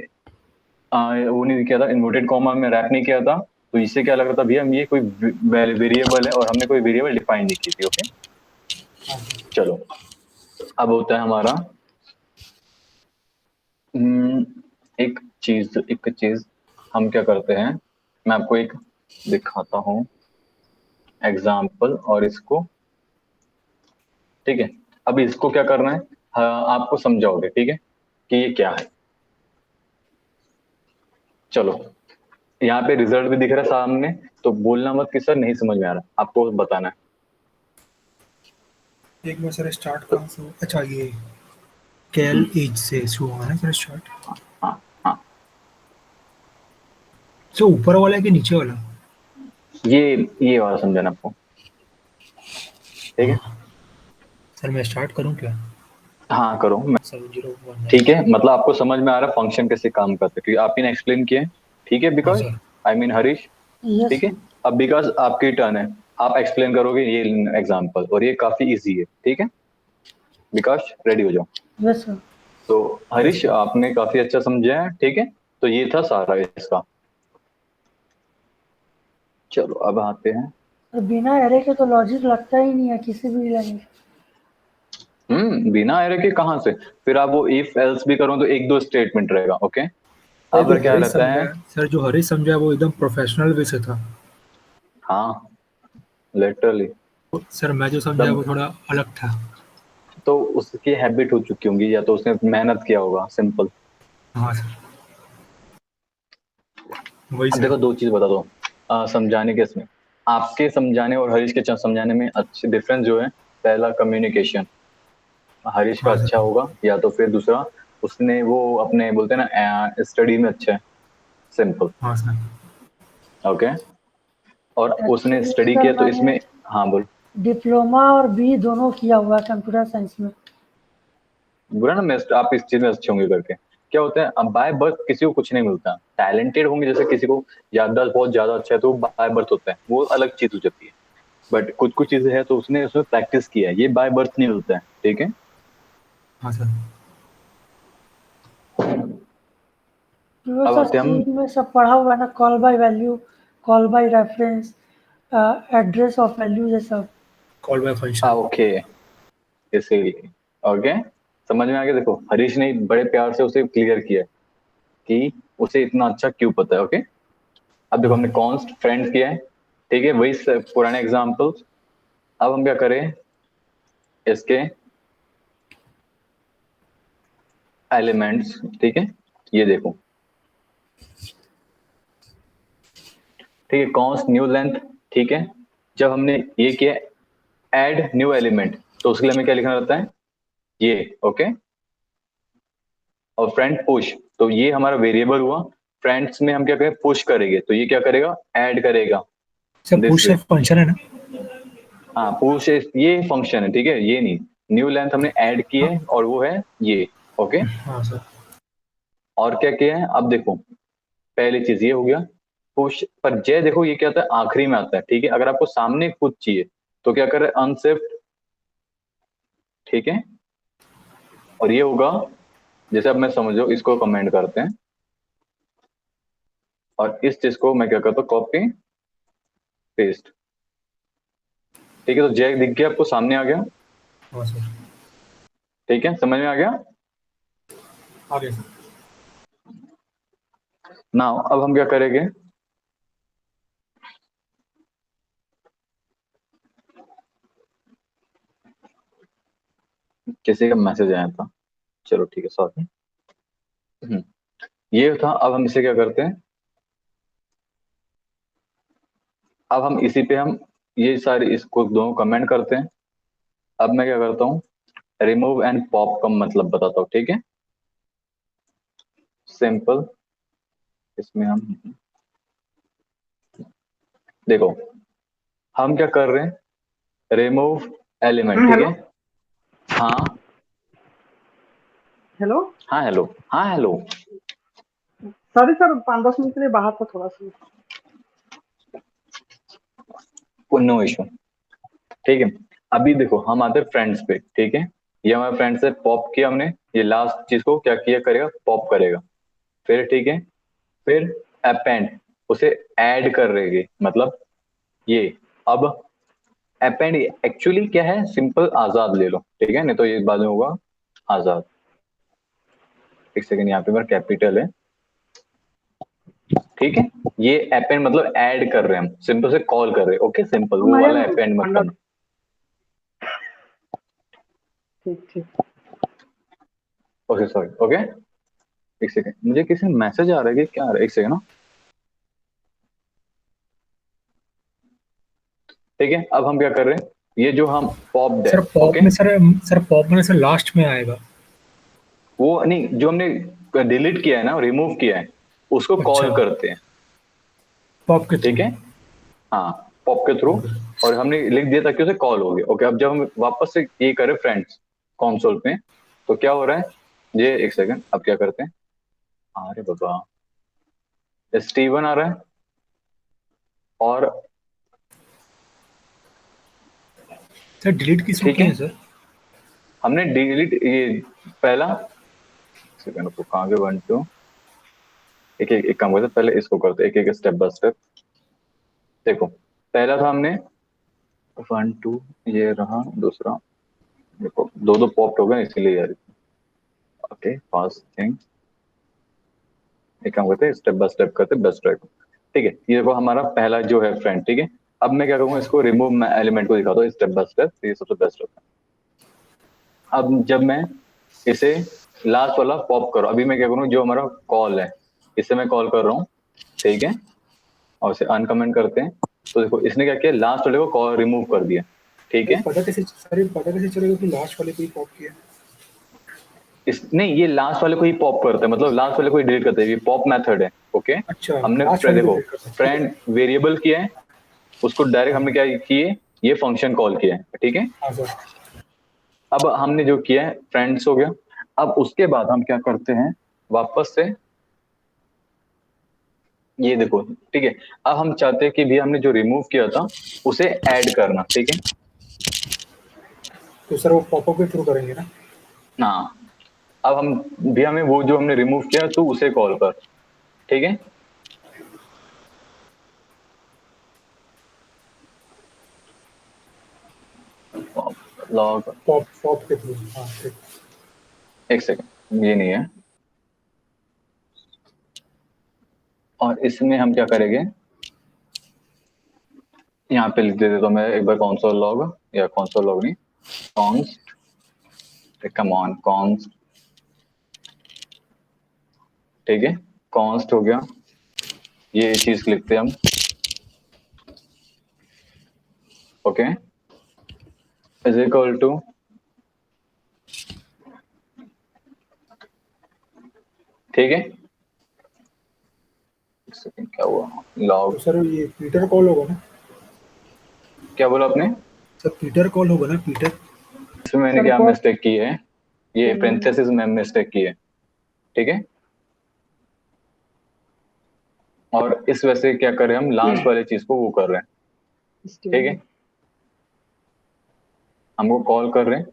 Speaker 1: वो नहीं किया था, इन्वर्टेड कॉमा में रैप नहीं किया था, तो इससे क्या लग रहा था भैया हम ये कोई वेरिएबल है और हमने कोई वेरिएबल डिफाइन नहीं की थी, ओके। चलो अब होता है हमारा हम्म, एक चीज हम क्या करते हैं, मैं आपको एक दिखाता हूँ एग्जाम्पल, और इसको, ठीक है। अब इसको क्या करना है, हाँ, आपको समझाओगे, ठीक है, कि ये क्या है। चलो यहाँ पे रिजल्ट भी दिख रहा है सामने, तो बोलना मत कि सर नहीं समझ में आ रहा, आपको बताना है।
Speaker 2: एक में सर स्टार्ट कहाँ से अच्छा ये कैल एज से शुरू हुआ है सर स्टार्ट।
Speaker 1: हाँ हाँ,
Speaker 2: तो ऊपर वाला है कि नीचे वाला?
Speaker 1: ये ये वाला समझाना आपको, ठीक है।
Speaker 2: सर मैं स्टार्ट करूँ क्या?
Speaker 1: हाँ करो मैं,
Speaker 2: 7019।
Speaker 1: ठीक है, मतलब आपको समझ में आ रहा है फंक्शन कैसे काम करते हैं, क्योंकि आप ही ने एक्सप्लेन किए, ठीक है,
Speaker 2: हाँ
Speaker 1: because
Speaker 2: sir.
Speaker 1: I mean Harish,
Speaker 3: yes
Speaker 1: ठीक है। अब बिकॉज आपकी टर्न है, आप एक्सप्लेन करोगे ये एग्जाम्पल, और ये काफी इजी है, ठीक है। विकास रेडी हो जाओ।
Speaker 3: Yes sir.
Speaker 1: तो
Speaker 2: यस
Speaker 1: हरीश
Speaker 2: सर।
Speaker 1: आपने काफी अच्छा समझा है, ठीक है। तो ये था सारा इसका। चलो अब आते हैं,
Speaker 3: और बिना एरे के तो लॉजिक लगता ही नहीं है किसी भी लैंग्वेज।
Speaker 1: बिना एरर के कहाँ से, फिर आप वो इफ एल्स भी करो तो एक दो स्टेटमेंट रहेगा, ओके।
Speaker 2: सर
Speaker 1: अब
Speaker 2: जो
Speaker 1: क्या
Speaker 2: हरीश
Speaker 1: रहता
Speaker 2: समझा
Speaker 1: है,
Speaker 2: है, सर जो हरीश समझा है वो एकदम प्रोफेशनल वे से था।
Speaker 1: हाँ लिटरली,
Speaker 2: सर मैं जो समझा
Speaker 1: तब
Speaker 2: वो थोड़ा अलग था।
Speaker 1: तो उसकी हैबिट हो चुकी होंगी, या तो उसने मेहनत किया होगा, सिंपल।
Speaker 2: हाँ सर, वही
Speaker 1: अब
Speaker 2: सर।
Speaker 1: देखो दो चीज बता दो, समझाने के इसमें, आपके समझाने और हरीश के समझाने में अच्छे डिफरेंस जो है, पहला कम्युनिकेशन, हरीश का
Speaker 2: हाँ
Speaker 1: अच्छा
Speaker 2: सर।
Speaker 1: होगा, या तो फिर दूसरा उसने वो अपने बोलते हैं ना स्टडी में अच्छा है, सिंपल,
Speaker 2: हाँ सर।
Speaker 1: ओके। और उसने
Speaker 3: एक्चुअली
Speaker 1: स्टडी
Speaker 3: सर
Speaker 1: किया तो
Speaker 3: मैंने
Speaker 1: इसमें, हाँ बोल,
Speaker 3: डिप्लोमा और बी दोनों किया हुआ है कंप्यूटर साइंस में।
Speaker 1: बुरा ना, मैं आप इस चीज में अच्छे होंगे करके, क्या होता है, अब बाय बर्थ किसी को कुछ नहीं मिलता, टैलेंटेड होंगे, जैसे किसी को याददाश्त बहुत ज्यादा अच्छा है तो बाय बर्थ होता है, वो अलग चीज हो जाती है। बट कुछ कुछ चीजें है तो उसने उसमें प्रैक्टिस किया है, ये बाय बर्थ नहीं मिलता है, ठीक है।
Speaker 2: हाँ सर।
Speaker 3: वो
Speaker 1: अब
Speaker 3: सर
Speaker 1: आते हैं
Speaker 3: सी
Speaker 1: हम,
Speaker 3: में सब पढ़ा हुआ है ना, call by value, call by reference, address of value, ये सब।
Speaker 2: Call by function.
Speaker 1: ओके, इसीलिए, ओके, समझ में आ गया। देखो हरीश ने बड़े प्यार से उसे क्लियर किया कि उसे इतना अच्छा क्यों पता है, ओके। अब देखो हमने कॉन्स्ट फ्रेंड किया है, ठीक है, वही पुराने एग्जाम्पल्स। अब हम क्या करें, इसके एलिमेंट्स, ठीक है, ये देखो, ठीक है, कॉन्स्ट न्यू लेंथ, ठीक है। जब हमने ये किया ऐड न्यू एलिमेंट, तो उसके लिए हमें क्या लिखना रहता है, ये, ओके। और फ्रेंड पुश, तो ये हमारा वेरिएबल हुआ। फ्रेंड्स में हम क्या करें, पुश करेंगे, तो ये क्या करेगा, ऐड करेगा।
Speaker 2: Sir
Speaker 1: this
Speaker 2: push
Speaker 1: way,
Speaker 2: function है ना?
Speaker 1: हाँ पुश ये फंक्शन है, ठीक है, ये नहीं। न्यू लेंथ हमने ऐड की है और वो है ये, ओके।
Speaker 2: हाँ सर।
Speaker 1: और क्या किया है, अब देखो, पहली चीज ये हो गया पुश, पर जय देखो ये क्या आता है, आखिरी में आता है, ठीक है। अगर आपको सामने कुछ चाहिए तो क्या करे, अनशिफ्ट, ठीक है। और ये होगा, जैसे अब मैं समझो, इसको कमेंट करते हैं और इस चीज को मैं क्या करता हूँ, कॉपी पेस्ट, ठीक है। तो जय दिख गया आपको, सामने आ गया,
Speaker 2: हाँ सर।
Speaker 1: ठीक है, समझ में आ गया।
Speaker 2: आगे सर।
Speaker 1: नाउ अब हम क्या करेंगे, किसी का मैसेज आया था, चलो ठीक है, सॉरी। ये था, अब हम इसे क्या करते हैं, अब हम इसी पे हम ये सारे इसको दोनों कमेंट करते हैं। अब मैं क्या करता हूँ, रिमूव एंड पॉप का मतलब बताता हूँ, ठीक है, सिंपल। इसमें हम देखो, हम क्या कर रहे हैं, रिमूव एलिमेंट, ठीक है।
Speaker 4: हेलो
Speaker 1: हाँ
Speaker 4: हेलो।
Speaker 1: हाँ हेलो, हाँ हेलो।
Speaker 4: सॉरी सर, 5-10 मिनट के लिए बाहर था थोड़ा सा।
Speaker 1: नो इशू, ठीक है। अभी देखो हम आते हैं फ्रेंड्स पे, ठीक है। ये हमारे फ्रेंड्स से पॉप किया हमने, ये लास्ट चीज को क्या किया करेगा, पॉप करेगा। फिर ठीक है, फिर अपेंड, उसे ऐड कर रहेगी, मतलब ये। अब अपेंड एक्चुअली क्या है, सिंपल आजाद ले लो, ठीक है, नहीं तो ये बाद में होगा आजाद। एक सेकंड, यहाँ पे मेरा कैपिटल है, ठीक है। ये अपेंड मतलब ऐड कर रहे हैं हम, सिंपल से कॉल कर रहे हैं, ओके, सिंपल, वो
Speaker 4: मैं
Speaker 1: वाला अपेंड मत
Speaker 4: अंडा।
Speaker 1: करना।
Speaker 4: ठीक ठीक।
Speaker 1: Okay sorry, okay. एक सेकंड, मुझे किसी मैसेज आ रहा है कि क्या आ रहा है, एक सेकंड ना, ठीक है। अब हम क्या कर रहे हैं, ये जो हम पॉप है,
Speaker 2: सर पॉप
Speaker 1: ओके।
Speaker 2: में सर पॉप में सर लास्ट में आएगा।
Speaker 1: वो नहीं, जो हमने डिलीट किया है ना, रिमूव किया है, उसको
Speaker 2: अच्छा,
Speaker 1: कॉल करते हैं,
Speaker 2: पॉप के थ्रू।
Speaker 1: ठीक है। हाँ, पॉप के थ्रू।
Speaker 2: ओके।
Speaker 1: और हमने लिख दिया ताकि उसे कॉल हो गया, ओके। अब जब हम वापस से ये करें फ्रेंड्स कंसोल पे, तो क्या हो रहा है, ये एक सेकंड, अब क्या करते हैं, अरे बाबा, स्टीवन आ रहा है, और
Speaker 2: सर डिलीट किसको
Speaker 1: ठीक
Speaker 2: किए
Speaker 1: है,
Speaker 2: हैं सर?
Speaker 1: हमने डिलीट ये पहला, सेकंड को कहाँ के 1 2, एक एक एक काम करते हैं, पहले इसको करते, एक एक स्टेप बाय स्टेप। देखो, पहला था हमने 1 2, ये रहा दूसरा, देखो दो दो पॉप हो गए इसीलिए यार, ओके, फास्ट थिंग। एक काम करते हैं, स्टेप बाय स्टेप करते, बेस्ट ट्राई, ठीक है। ये देखो हमारा पहला जो है फ्रेंड, ठीक है। अब मैं क्या करूंगा, इसको रिमूव एलिमेंट को दिखाता हूँ स्टेप बाय स्टेप, ये सबसे बेस्ट होता है। अब जब मैं इसे लास्ट वाला पॉप करो, अभी मैं क्या करूँ, जो हमारा कॉल है, इसे मैं कॉल कर रहा हूँ, ठीक है। और इसे अनकमेंट करते हैं, तो देखो इसने क्या किया, लास्ट वाले को कॉल रिमूव कर दिया, ठीक है।
Speaker 2: पता कैसे चलेगा कि लास्ट वाले को ही पॉप किया?
Speaker 1: इस नहीं, ये लास्ट वाले को ही पॉप करता है, मतलब लास्ट वाले को ही डिलीट करता है, ये पॉप मेथड है, ओके।
Speaker 2: अच्छा,
Speaker 1: हमने
Speaker 2: लास्ट वाले को
Speaker 1: देखो
Speaker 2: डिलीट करता है, ठीक है।
Speaker 1: फ्रेंड वेरिएबल किया है, उसको डायरेक्ट हमने क्या किए, ये फंक्शन कॉल किया है, ठीक है।
Speaker 2: हाँ सर।
Speaker 1: अब हमने जो किया है फ्रेंड्स हो गया। अब उसके बाद हम क्या करते हैं, वापस से ये देखो, ठीक है। अब हम चाहते हैं कि भी हमने जो रिमूव किया था उसे ऐड करना, ठीक है।
Speaker 2: तो सर वो पॉपअप के थ्रू करेंगे ना?
Speaker 1: हाँ, अब हम भी हमें वो जो हमने रिमूव किया तो उसे कॉल कर, ठीक है। लॉग,
Speaker 2: पॉप पॉप के थ्रू, हाँ ठीक।
Speaker 1: एक सेकंड, ये नहीं है। और इसमें हम क्या करेंगे, यहाँ पे लिख देते तो मैं एक बार console log, या console log नहीं, const, कम ऑन const, ठीक है, const हो गया, ये चीज लिखते हैं हम, ओके, इज इक्वल टू ठीक है, एक सेकंड क्या हुआ,
Speaker 2: तो
Speaker 1: लॉग
Speaker 2: सर ये पीटर कॉल होगा ना?
Speaker 1: क्या बोला आपने?
Speaker 2: सर पीटर कॉल होगा ना, पीटर?
Speaker 1: इसमें मैंने
Speaker 3: सर
Speaker 1: क्या
Speaker 3: को
Speaker 1: मिस्टेक की है, ये पेरेंथेसिस में मिस्टेक की है, ठीक है। और इस वजह से क्या कर रहे हैं हम, लास्ट वाले चीज को वो कर रहे हैं, ठीक है, हमको कॉल कर रहे हैं,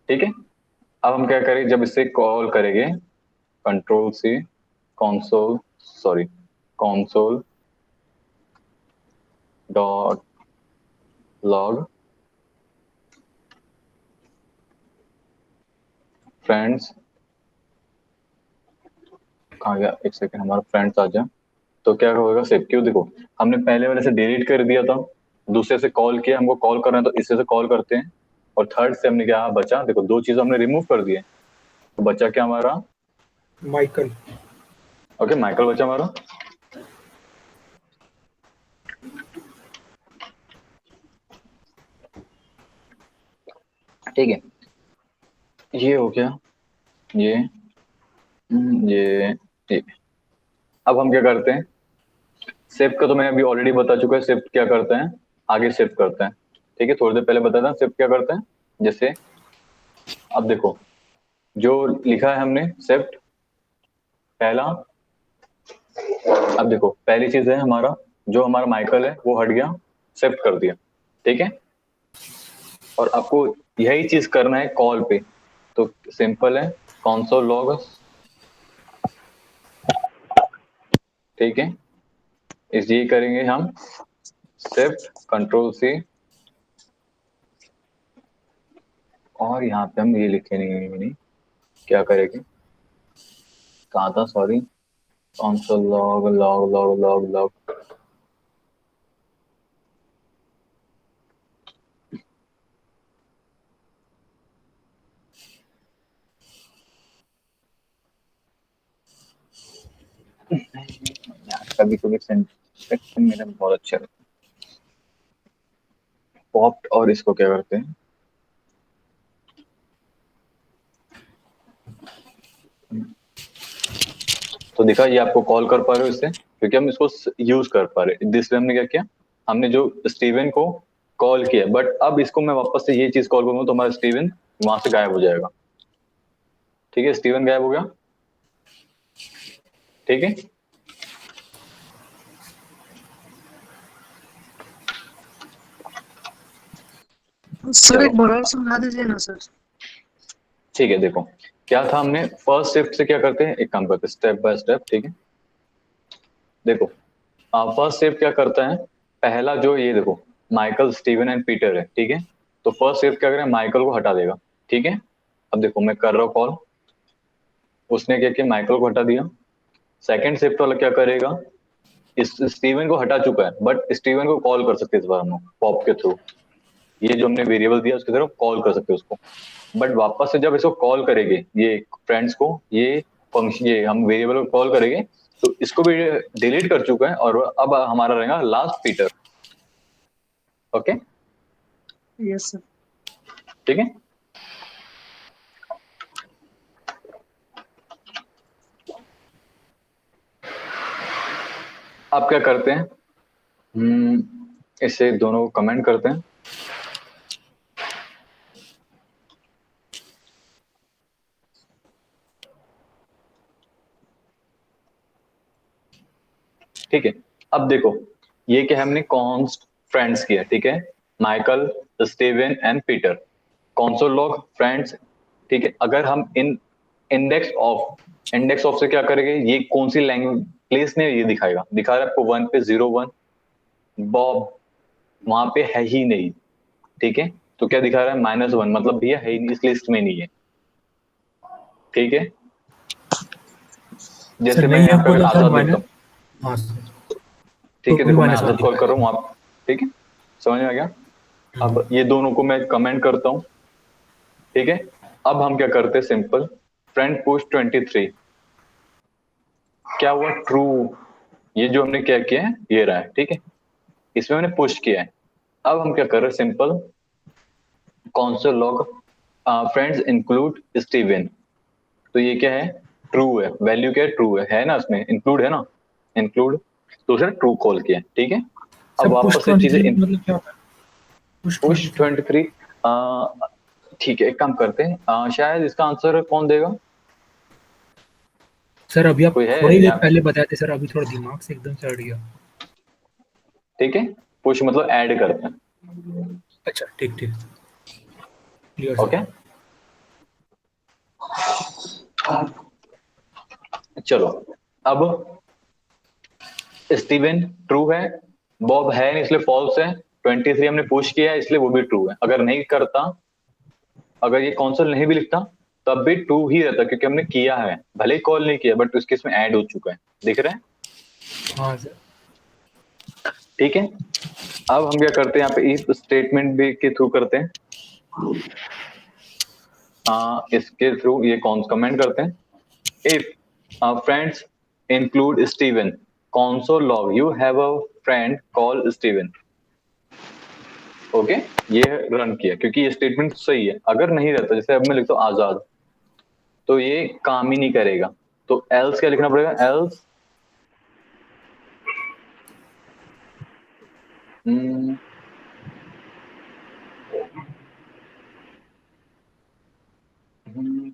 Speaker 1: ठीक है। अब हम क्या करें, जब इसे कॉल करेंगे, control C console sorry console dot log friends, कहाँ गया, एक सेकंड, हमारा फ्रेंड्स आ जाए तो क्या होगा, सेव क्यों, देखो हमने पहले वाले से डिलीट कर दिया था, दूसरे से कॉल किया, हमको कॉल करना है तो इससे से कॉल करते हैं, और थर्ड से हमने क्या बचा, देखो दो चीज हमने रिमूव कर दिए, तो बचा क्या हमारा,
Speaker 2: माइकल।
Speaker 1: ओके माइकल बचा हमारा, ठीक है, ये हो गया, ये ये अब हम क्या करते हैं, शिफ्ट का तो मैं अभी ऑलरेडी बता चुका है, शिफ्ट क्या करते हैं, आगे शिफ्ट करते हैं, ठीक है, थोड़ी देर पहले बताया था शिफ्ट क्या करते हैं, जैसे अब देखो जो लिखा है हमने शिफ्ट पहला, अब देखो पहली चीज है हमारा, जो हमारा माइकल है वो हट गया, शिफ्ट कर दिया, ठीक है, और आपको यही चीज करना है कॉल पे, तो सिंपल है, console log, ठीक है, इसलिए करेंगे हम शिफ्ट कंट्रोल सी, और यहाँ पे हम ये लिखे नहीं, क्या करेंगे, कहाँ था, sorry, console log log log log log, कभी कभी सिंटैक्स मेरा बहुत अच्छा लगता है, पॉप्ड, और इसको क्या करते हैं, तो दिखा ये आपको कॉल कर पा रहे हो इससे, क्योंकि हम इसको यूज कर पा रहे हैं, इसलिए हमने क्या किया, हमने जो स्टीवन को कॉल किया, बट अब इसको मैं वापस से ये चीज कॉल करूंगा तो हमारा स्टीवन वहां से गायब हो जाएगा, ठीक है, स्टीवन गायब हो गया, ठीक है,
Speaker 4: सर एक
Speaker 1: चलो
Speaker 4: बार और समझा दीजिए ना सर।
Speaker 1: ठीक है, देखो क्या था, हमने फर्स्ट शिफ्ट से क्या करते हैं, एक काम करते हैं स्टेप बाय स्टेप, ठीक है, देखो फर्स्ट शिफ्ट क्या करता है, पहला जो ये देखो माइकल स्टीवन एंड पीटर है, ठीक है, तो फर्स्ट शिफ्ट क्या करें, माइकल को हटा देगा, ठीक है, अब देखो मैं कर रहा हूँ कॉल, उसने क्या किया, माइकल को हटा दिया, सेकंड शिफ्ट वाला क्या करेगा, इस स्टीवन को हटा चुका है, बट स्टीवन को कॉल कर सकते हैं इस बार हम पॉप के थ्रू, ये जो हमने वेरिएबल दिया उसकी तरफ कॉल कर सकते हैं उसको, बट वापस से जब इसको कॉल करेंगे ये फ्रेंड्स को, ये फंक्शन, ये हम वेरिएबल को कॉल करेंगे, तो इसको भी डिलीट कर चुका है, और अब हमारा रहेगा last Peter, okay,
Speaker 4: yes sir.
Speaker 1: ठीक है, अब क्या करते हैं, इसे दोनों को कमेंट करते हैं, ठीक है, अब देखो ये क्या है, हमने कॉन्स्ट फ्रेंड्स किया, ठीक है, Michael Steven and Peter, console log friends, ठीक है, अगर हम इन इंडेक्स ऑफ से क्या करेंगे, ये कौन सी लैंग्वेज प्लेस ने ये दिखाएगा, दिखा रहा है आपको 1 पे 01, बॉब वहां पे है ही नहीं, ठीक है, तो क्या दिखा रहा है, -1, मतलब भैया है ही नहीं, इस लिस्ट में नहीं है, ठीक है,
Speaker 2: सर
Speaker 1: जैसे मैं
Speaker 2: नहीं
Speaker 1: यहाँ पे
Speaker 2: आपको
Speaker 1: अगर
Speaker 2: तो सर
Speaker 1: आजाद लिखता
Speaker 2: माइनस।
Speaker 1: हूँ,
Speaker 2: हाँ सर,
Speaker 1: ठीक है,
Speaker 2: तो भी
Speaker 1: देखो मैं
Speaker 2: -1
Speaker 1: आजाद कॉल कर
Speaker 2: दिखाएगा।
Speaker 1: रहा हूँ, आप ठीक है, समझ में आ गया, अब
Speaker 2: हम्म।
Speaker 1: ये दोनों को मैं कमेंट करता हूँ, ठीक है, अब हम क्या करते हैं, सिंपल फ्रेंड पुश 23, क्या हुआ, ट्रू, ये जो हमने क्या किया है ये रहा है, ठीक है, इसमें मैंने पुश किया है, अब हम क्या कर रहे हैं, simple console log friends include Steven. तो ये क्या है, ट्रू है, वैल्यू क्या है ना, इसमें इंक्लूड है ना, इंक्लूड, तो उसने ट्रू कॉल किया, ठीक है।
Speaker 2: सर
Speaker 1: अब
Speaker 2: पुश
Speaker 1: वापस से
Speaker 2: 23
Speaker 1: चीजें,
Speaker 2: मतलब क्या होता है? पुश
Speaker 1: पुश
Speaker 2: 23
Speaker 1: 23, ठीक है, एक काम करते हैं, शायद इसका आंसर कौन देगा,
Speaker 2: सर अभी आप
Speaker 1: कोई है
Speaker 2: थोड़ी देर
Speaker 1: यहाँ पे,
Speaker 2: पहले बताए थे सर, अभी थोड़ा दिमाग से एकदम से हट गया।
Speaker 1: ठीक है, पुश मतलब ऐड करते हैं,
Speaker 2: अच्छा ठीक ठीक, क्लियर
Speaker 1: ओके।
Speaker 2: सर।
Speaker 1: चलो, अब स्टीवन ट्रू है, बॉब है नहीं इसलिए फॉल्स है, 23 हमने पुश किया है इसलिए वो भी ट्रू है। अगर नहीं करता, अगर ये कॉन्सोल नहीं भी लिखता तब भी ट्रू ही रहता, क्योंकि हमने किया है, भले ही कॉल नहीं किया बट उसके इसमें ऐड हो चुका है, दिख रहा है,
Speaker 2: हाँ सर।
Speaker 1: ठीक है। अब हम क्या करते हैं, यहाँ पे इफ स्टेटमेंट भी के थ्रू करते हैं, इसके थ्रू ये कौन कमेंट करते हैं, if friends include Steven, console log you have a friend called Steven, okay. ये रन किया क्योंकि ये स्टेटमेंट सही है। अगर नहीं रहता, जैसे अब मैं लिखता हूँ आजाद, तो ये काम ही नहीं करेगा, तो एल्स क्या लिखना पड़ेगा, एल्स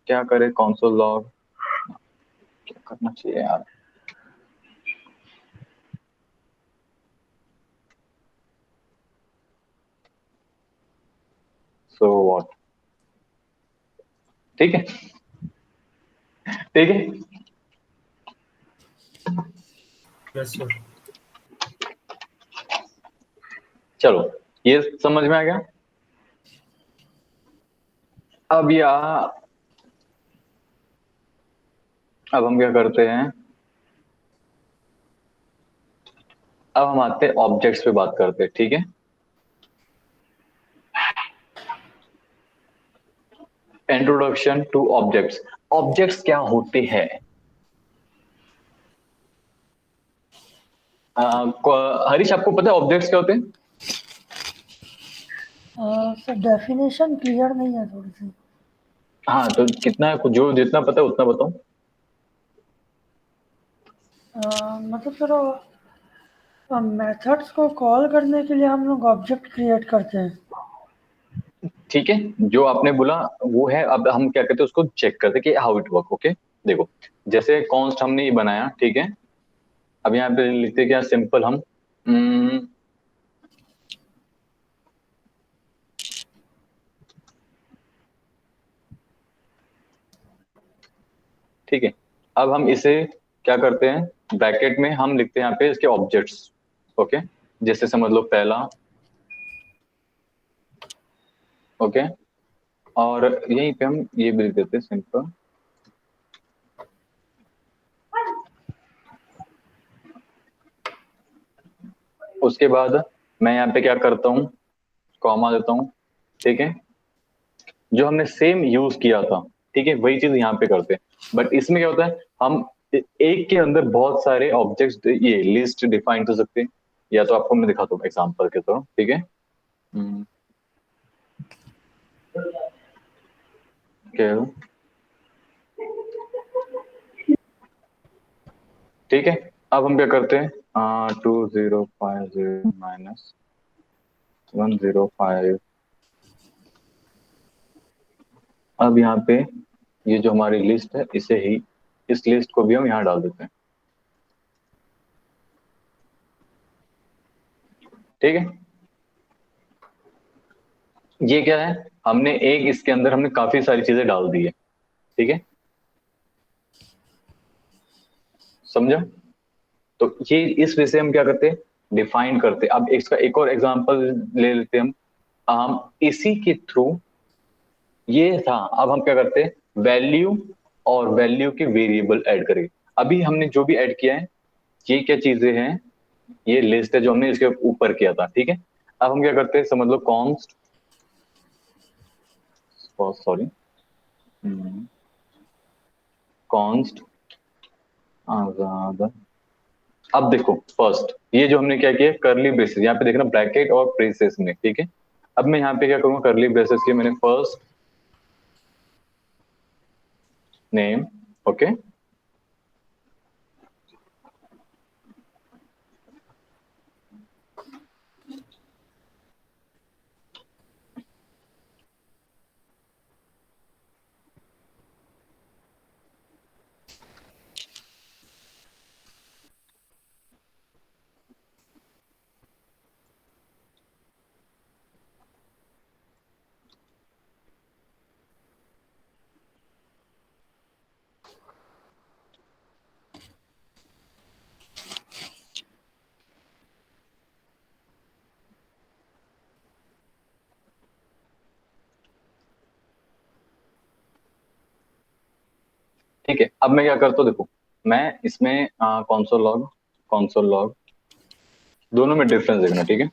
Speaker 1: क्या करे, console log क्या करना चाहिए यार, सो व्हाट, ठीक है, ठीक है।
Speaker 2: Yes sir.
Speaker 1: चलो, ये समझ में आ गया। अब यहाँ, अब हम क्या करते हैं, अब हम आते हैं ऑब्जेक्ट्स पे बात करते हैं, ठीक है। इंट्रोडक्शन टू ऑब्जेक्ट्स, ऑब्जेक्ट्स क्या होते हैं, हरीश आपको पता है ऑब्जेक्ट्स क्या होते हैं?
Speaker 3: सर डेफिनेशन क्लियर नहीं है थोड़ी सी।
Speaker 1: हाँ, तो कितना, जो जितना पता है उतना बताओ।
Speaker 3: मतलब सर मेथड्स को कॉल करने के लिए हम लोग ऑब्जेक्ट क्रिएट करते हैं।
Speaker 1: ठीक है, जो आपने बोला वो है। अब हम क्या करते हैं, उसको चेक करते हैं कि हाउ इट वर्क, ओके। देखो, जैसे कॉन्स्ट हमने ये बनाया, ठीक है। अब यहाँ पे लिखते हैं क्या, सिंपल हम ठीक है। अब हम इसे क्या करते हैं, ब्रैकेट में हम लिखते हैं यहाँ पे इसके ऑब्जेक्ट्स, ओके। जैसे समझ लो पहला, ओके, और यहीं पे हम ये भी लिख देते हैं सिंपल, उसके बाद मैं यहाँ पे क्या करता हूँ, कॉमा देता हूँ, ठीक है। जो हमने सेम यूज किया था, ठीक है, वही चीज यहाँ पे करते हैं। बट इसमें क्या होता है, हम एक के अंदर बहुत सारे ऑब्जेक्ट्स, ये लिस्ट डिफाइन कर सकते हैं। या तो आपको मैं दिखाता हूँ एग्जांपल के तौर, ठीक है। हम्म, क्या है? ठीक है। अब हम क्या करते हैं, 2050 माइनस 105। अब यहाँ पे ये जो हमारी लिस्ट है, इसे ही, इस लिस्ट को भी हम यहाँ डाल देते हैं, ठीक है। ये क्या है, हमने एक, इसके अंदर हमने काफी सारी चीजें डाल दी है, ठीक है, समझा। तो ये इस वजह से हम क्या करते हैं, डिफाइन करते हैं। अब इसका एक और एग्जांपल ले लेते हैं हम इसी के थ्रू, ये था। अब हम क्या करते हैं, वैल्यू और वैल्यू के वेरिएबल ऐड करेंगे। अभी हमने जो भी ऐड किया है, ये क्या चीजें हैं, ये लिस्ट है जो हमने इसके ऊपर किया था, ठीक है। अब हम क्या करते हैं, समझ लो कॉन्स्ट, सॉरी, कॉन्स्ट आजाद, अब देखो फर्स्ट ये जो हमने क्या किया करली ब्रेसेस, यहाँ पे देखना ब्रैकेट और ब्रेसेस में, ठीक है। अब मैं यहाँ पे क्या करूंगा, करली ब्रेसेस के मैंने फर्स्ट नेम, ओके, ठीक है। अब मैं क्या करता हूँ, देखो मैं इसमें कॉन्सोल लॉग दोनों में डिफरेंस देखना, ठीक है।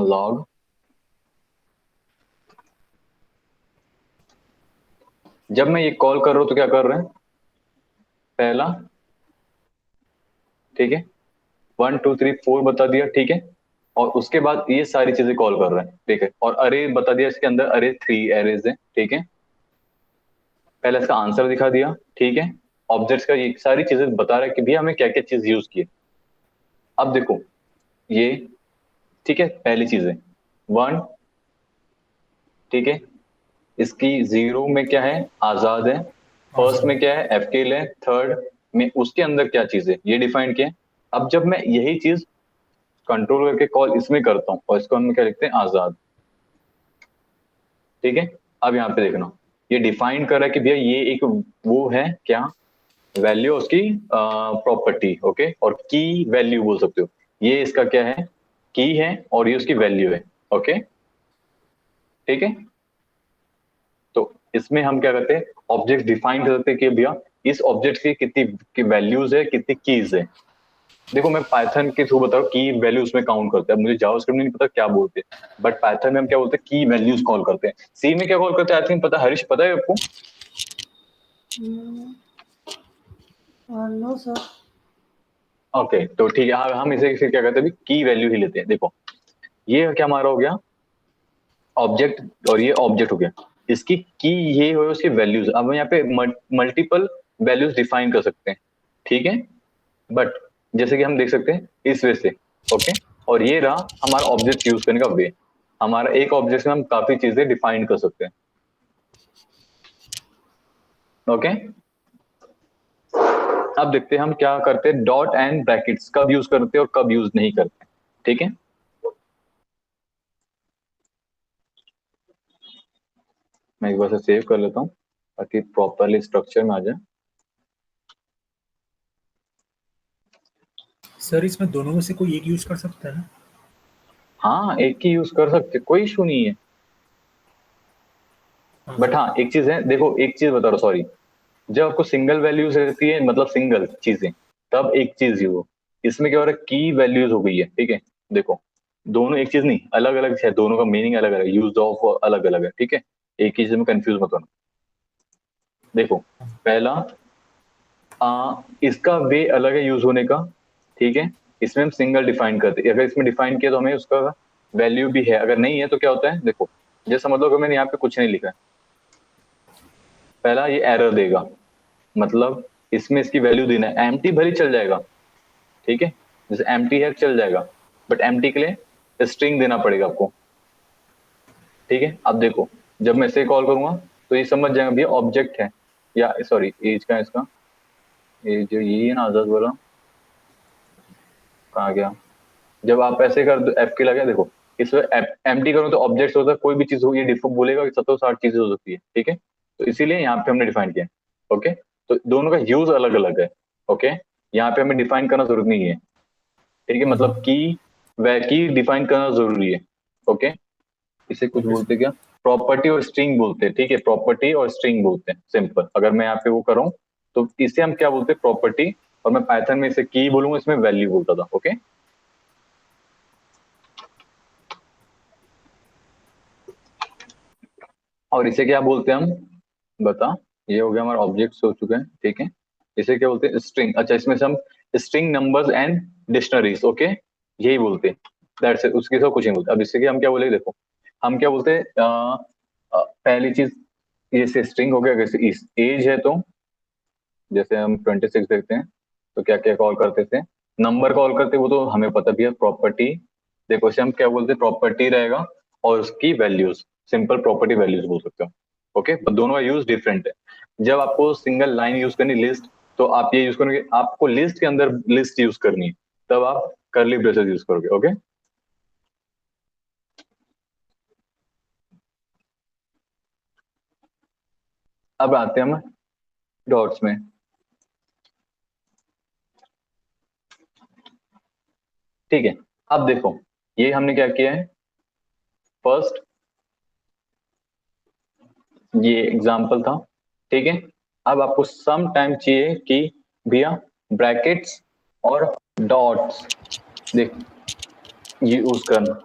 Speaker 1: लॉग जब मैं ये कॉल कर रहा हूँ तो क्या कर रहे हैं, पहला, ठीक है, 1 2 3 4 बता दिया, ठीक है। और उसके बाद ये सारी चीजें कॉल कर रहे हैं, ठीक है। और अरे बता दिया, इसके अंदर अरे 3 एरेज है, ठीक है। पहले इसका आंसर दिखा दिया, ठीक है। ऑब्जेक्ट्स का ये सारी चीजें बता रहा है कि भैया हमें क्या क्या चीज यूज की है। अब देखो ये, ठीक है, पहली चीज है 1, ठीक है। इसकी 0 में क्या है, आजाद है। फर्स्ट
Speaker 2: आजाद।
Speaker 1: में क्या है, एफकेल है। थर्ड में उसके अंदर क्या चीज है ये डिफाइन किया है। अब जब मैं यही चीज कंट्रोल करके कॉल इसमें करता हूँ और इसको हम क्या लिखते हैं, आजाद, ठीक है। अब यहाँ पे देखना, ये डिफाइन कर रहा है कि भैया ये एक वो है क्या, वैल्यू उसकी प्रॉपर्टी, ओके। और की वैल्यू बोल सकते हो, ये इसका क्या है, की है, और ये उसकी वैल्यू है, ओके, ठीक है। तो इसमें हम क्या करते हैं, ऑब्जेक्ट डिफाइन करते हैं कि भैया इस ऑब्जेक्ट की कितनी की वैल्यूज है, कितनी कीज है। देखो मैं पाइथन के थ्रू बता रहा हूँ, की वैल्यूज में काउंट करते हैं। मुझे जावास्क्रिप्ट में नहीं पता क्या बोलते हैं, बट पाइथन में हम क्या बोलते हैं, की वैल्यूज कॉल करते हैं। सी में क्या कॉल करते हैं, आई थिंक पता, हरीश पता है आपको?
Speaker 3: No sir.
Speaker 1: ओके तो ठीक है, हम इसे फिर क्या करते हैं, की वैल्यू ही लेते हैं। देखो ये क्या हमारा हो गया ऑब्जेक्ट, और ये ऑब्जेक्ट हो गया, इसकी की ये हो उसकी वैल्यूज। अब हम यहाँ पे मल्टीपल वैल्यूज डिफाइन कर सकते हैं, ठीक है। बट जैसे कि हम देख सकते हैं इस वे से, ओके। और ये रहा हमारा ऑब्जेक्ट यूज करने का वे। हमारा एक ऑब्जेक्ट में हम काफी चीजें डिफाइन कर सकते हैं, ओके। अब देखते हैं हम क्या करते हैं, डॉट एंड ब्रैकेट्स कब यूज करते हैं और कब यूज नहीं करते, ठीक है। मैं एक बार से सेव कर लेता हूँ ताकि प्रॉपरली स्ट्रक्चर में आ जाए।
Speaker 2: सर इसमें दोनों में से कोई एक यूज कर सकता है ना?
Speaker 1: हाँ एक ही यूज कर सकते, कोई इशू नहीं है।
Speaker 2: हाँ
Speaker 1: बट
Speaker 2: सर।
Speaker 1: हाँ एक चीज है, देखो एक चीज बता रहा हूँ, सॉरी, जब आपको सिंगल वैल्यूज रहती है, मतलब सिंगल चीजें, तब एक चीज ही हो। इसमें क्या हो रहा है, की वैल्यूज हो गई है, ठीक है। देखो दोनों एक चीज नहीं, अलग अलग है, दोनों का मीनिंग अलग अलग है, यूज ऑफ अलग अलग है, ठीक है। एक ही चीज में कंफ्यूज मत होना। देखो पहला, इसका वे अलग है यूज होने का, ठीक है। इसमें हम सिंगल डिफाइन करते हैं, अगर इसमें डिफाइन किया तो हमें उसका वैल्यू भी है, अगर नहीं है तो क्या होता है, देखो जैसे समझ लो कि मैंने यहाँ पे कुछ नहीं लिखा है, पहला ये एरर देगा, मतलब इसमें इसकी वैल्यू देना है। एम्प्टी भले चल जाएगा, ठीक है, जैसे एम्प्टी है चल जाएगा, बट एम्प्टी के लिए स्ट्रिंग देना पड़ेगा आपको, ठीक है। अब देखो जब मैं इसे कॉल करूंगा तो ये समझ जाएगा भैया ऑब्जेक्ट है, या सॉरी एज का, इसका ये जो ये है ना आजाद वाला, कहाँ गया। जब आप ऐसे कर दो एफ के लगे, देखो इसमें एम्प्टी करो तो ऑब्जेक्ट होता है, कोई भी चीज हो, ये डिफॉल्ट बोलेगा कि 70 60 चीजें हो सकती है, ठीक है। तो इसीलिए यहाँ पे हमने डिफाइन किया, ओके। तो दोनों का यूज अलग अलग है, ओके। यहाँ पे हमें डिफाइन करना जरूरत नहीं है, ठीक है, मतलब की वै की डिफाइन करना जरूरी है, ओके। इसे कुछ
Speaker 2: ओके
Speaker 1: बोलते
Speaker 2: सर।
Speaker 1: क्या, प्रॉपर्टी और स्ट्रिंग बोलते हैं, ठीक है, प्रॉपर्टी और स्ट्रिंग बोलते हैं, सिंपल। अगर मैं यहाँ पे वो करूँ तो इसे हम क्या बोलते हैं, प्रॉपर्टी। और मैं पाइथन में इसे की बोलूंगा, इसमें वैल्यू बोलता था, ओके। और इसे क्या बोलते हैं हम, बता, ये हो गया हमारा ऑब्जेक्ट हो चुके हैं, ठीक है। इसे क्या बोलते हैं, स्ट्रिंग। अच्छा इसमें से हम string numbers and dictionaries, okay, यही बोलते हैं, दैट्स इट, उसके साथ कुछ नहीं बोलते। अब इससे कि हम क्या बोले, देखो हम क्या बोलते हैं, पहली चीज ये से स्ट्रिंग हो गया, जैसे एज है तो जैसे हम 26 देखते हैं तो क्या क्या कॉल करते थे, नंबर कॉल करते, वो तो हमें पता भी है, प्रॉपर्टी, देखो इसे हम क्या बोलते हैं, प्रॉपर्टी रहेगा और उसकी वैल्यूज, सिंपल प्रॉपर्टी वैल्यूज बोल सकते हो, ओके, पर दोनों का यूज डिफरेंट है। जब आपको सिंगल लाइन यूज करनी लिस्ट, तो आप ये यूज करोगे, आपको लिस्ट के अंदर लिस्ट यूज करनी है, तब आप कर्ली ब्रेसेस यूज करोगे, ओके। अब आते हैं हम डॉट्स में, ठीक है। अब देखो ये हमने क्या किया है, फर्स्ट ये एग्जाम्पल था, ठीक है। अब आपको सम टाइम चाहिए कि भैया ब्रैकेट्स और डॉट्स देख ये यूज करना,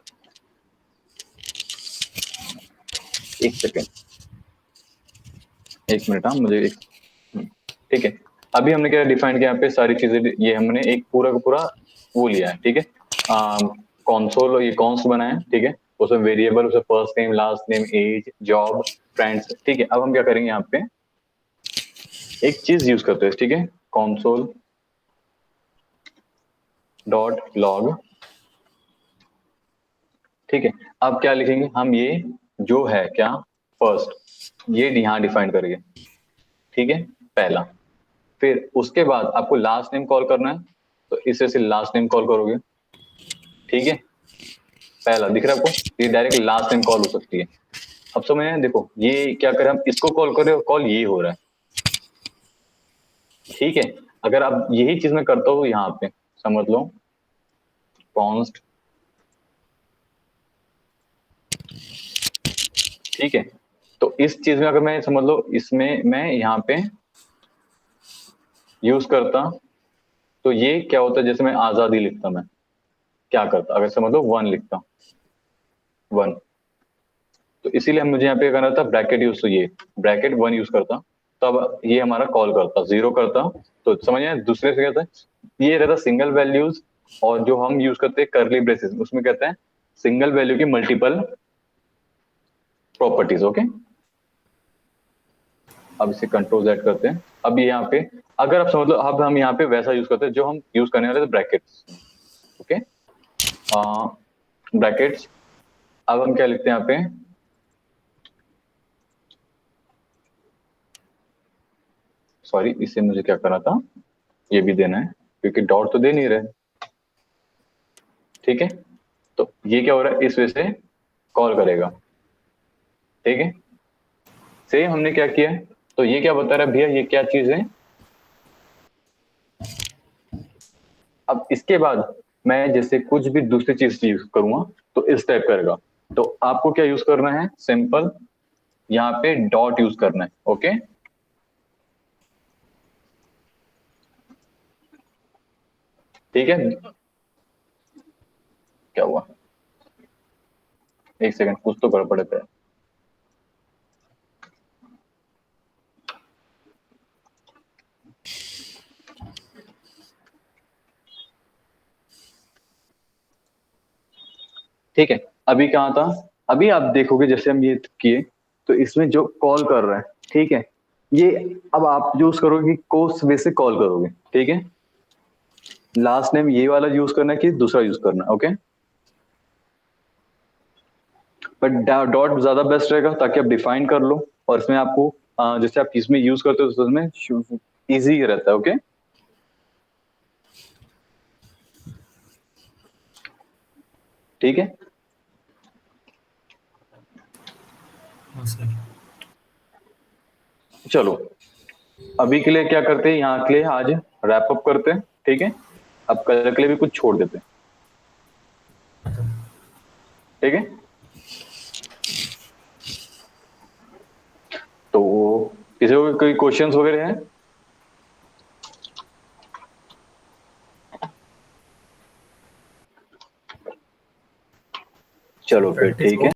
Speaker 1: एक सेकेंड, एक मिनट, हाँ मुझे एक, ठीक है। अभी हमने क्या डिफाइन किया, यहाँ पे सारी चीजें, ये हमने एक पूरा का पूरा वो लिया है, ठीक है, कॉन्सोल, ये कॉन्स बनाया है, ठीक है, उसमें वेरिएबल, उसमें first name, last name, age, job, friends, ठीक है। अब हम क्या करेंगे, यहाँ पे एक चीज यूज करते हैं, ठीक है, कॉन्सोल डॉट लॉग, ठीक है। अब क्या लिखेंगे हम, ये जो है क्या, फर्स्ट ये यहाँ डिफाइन करेंगे, ठीक है, पहला। फिर उसके बाद आपको लास्ट नेम कॉल करना है, तो इसे से लास्ट नेम कॉल करोगे, ठीक है, पहला दिख रहा है आपको, ये डायरेक्ट लास्ट नेम कॉल हो सकती है। अब समझ में, देखो ये क्या करें, हम इसको कॉल कर रहे हो, कॉल ये हो रहा है, ठीक है। अगर आप यही चीज मैं करता हूँ यहाँ पे, समझ लो कॉन्स्ट, ठीक है, तो इस चीज में अगर मैं समझ लो, इसमें मैं यहाँ पे यूज करता, तो ये क्या होता है, जैसे मैं आजादी लिखता, मैं क्या करता, अगर समझ लो 1 लिखता, 1, तो इसीलिए हम मुझे यहाँ पे करना था ब्रैकेट यूज, तो ये ब्रैकेट 1 यूज करता, तब ये हमारा कॉल करता, 0 करता, तो समझ में दूसरे से कहता है, ये रहता सिंगल वैल्यूज, और जो हम यूज करते हैं कर्ली ब्रेसेस, उसमें कहते हैं सिंगल वैल्यू की मल्टीपल प्रॉपर्टीज, ओके। अब इसे कंट्रोल Z करते हैं। अब यहाँ पे अगर आप समझ लो, अब हम यहाँ पे वैसा यूज करते हैं जो हम यूज करने वाले थे ब्रैकेट्स, ओके, ब्रैकेट्स। अब हम क्या लिखते हैं यहाँ पे, सॉरी इसे मुझे क्या करना था, ये भी देना है क्योंकि डॉट तो दे नहीं रहे, ठीक है, तो ये क्या हो रहा है, इस वजह से कॉल करेगा, ठीक है। सेम हमने क्या किया है, तो ये क्या बता रहा है भैया, ये क्या चीज है। अब इसके बाद मैं जैसे कुछ भी दूसरी चीज यूज करूंगा तो इस टाइप करेगा, तो आपको क्या यूज करना है, सिंपल यहाँ पे डॉट यूज करना है, ओके। ठीक है, क्या हुआ, एक सेकंड, कुछ तो गड़बड़ है। ठीक है, अभी कहाँ था, अभी आप देखोगे जैसे हम ये किए, तो इसमें जो कॉल कर रहा है, ठीक है, ये अब आप यूज करोगे कोस वे से कॉल करोगे, ठीक है, लास्ट नेम ये वाला यूज करना है कि दूसरा यूज करना है, ओके। बट डॉट ज्यादा बेस्ट रहेगा ताकि आप डिफाइन कर लो, और इसमें आपको जैसे आप इसमें यूज करते हो तो उसमें इजी रहता है, ओके। ठीक है,
Speaker 2: हाँ सर।
Speaker 1: चलो अभी के लिए क्या करते हैं, यहाँ के लिए आज रैप अप करते हैं, ठीक है, अब कल के लिए भी कुछ छोड़ देते हैं, ठीक है। तो किसी को कोई क्वेश्चंस वगैरह हैं? चलो फिर
Speaker 2: प्रैक्टिस
Speaker 1: ठीक है।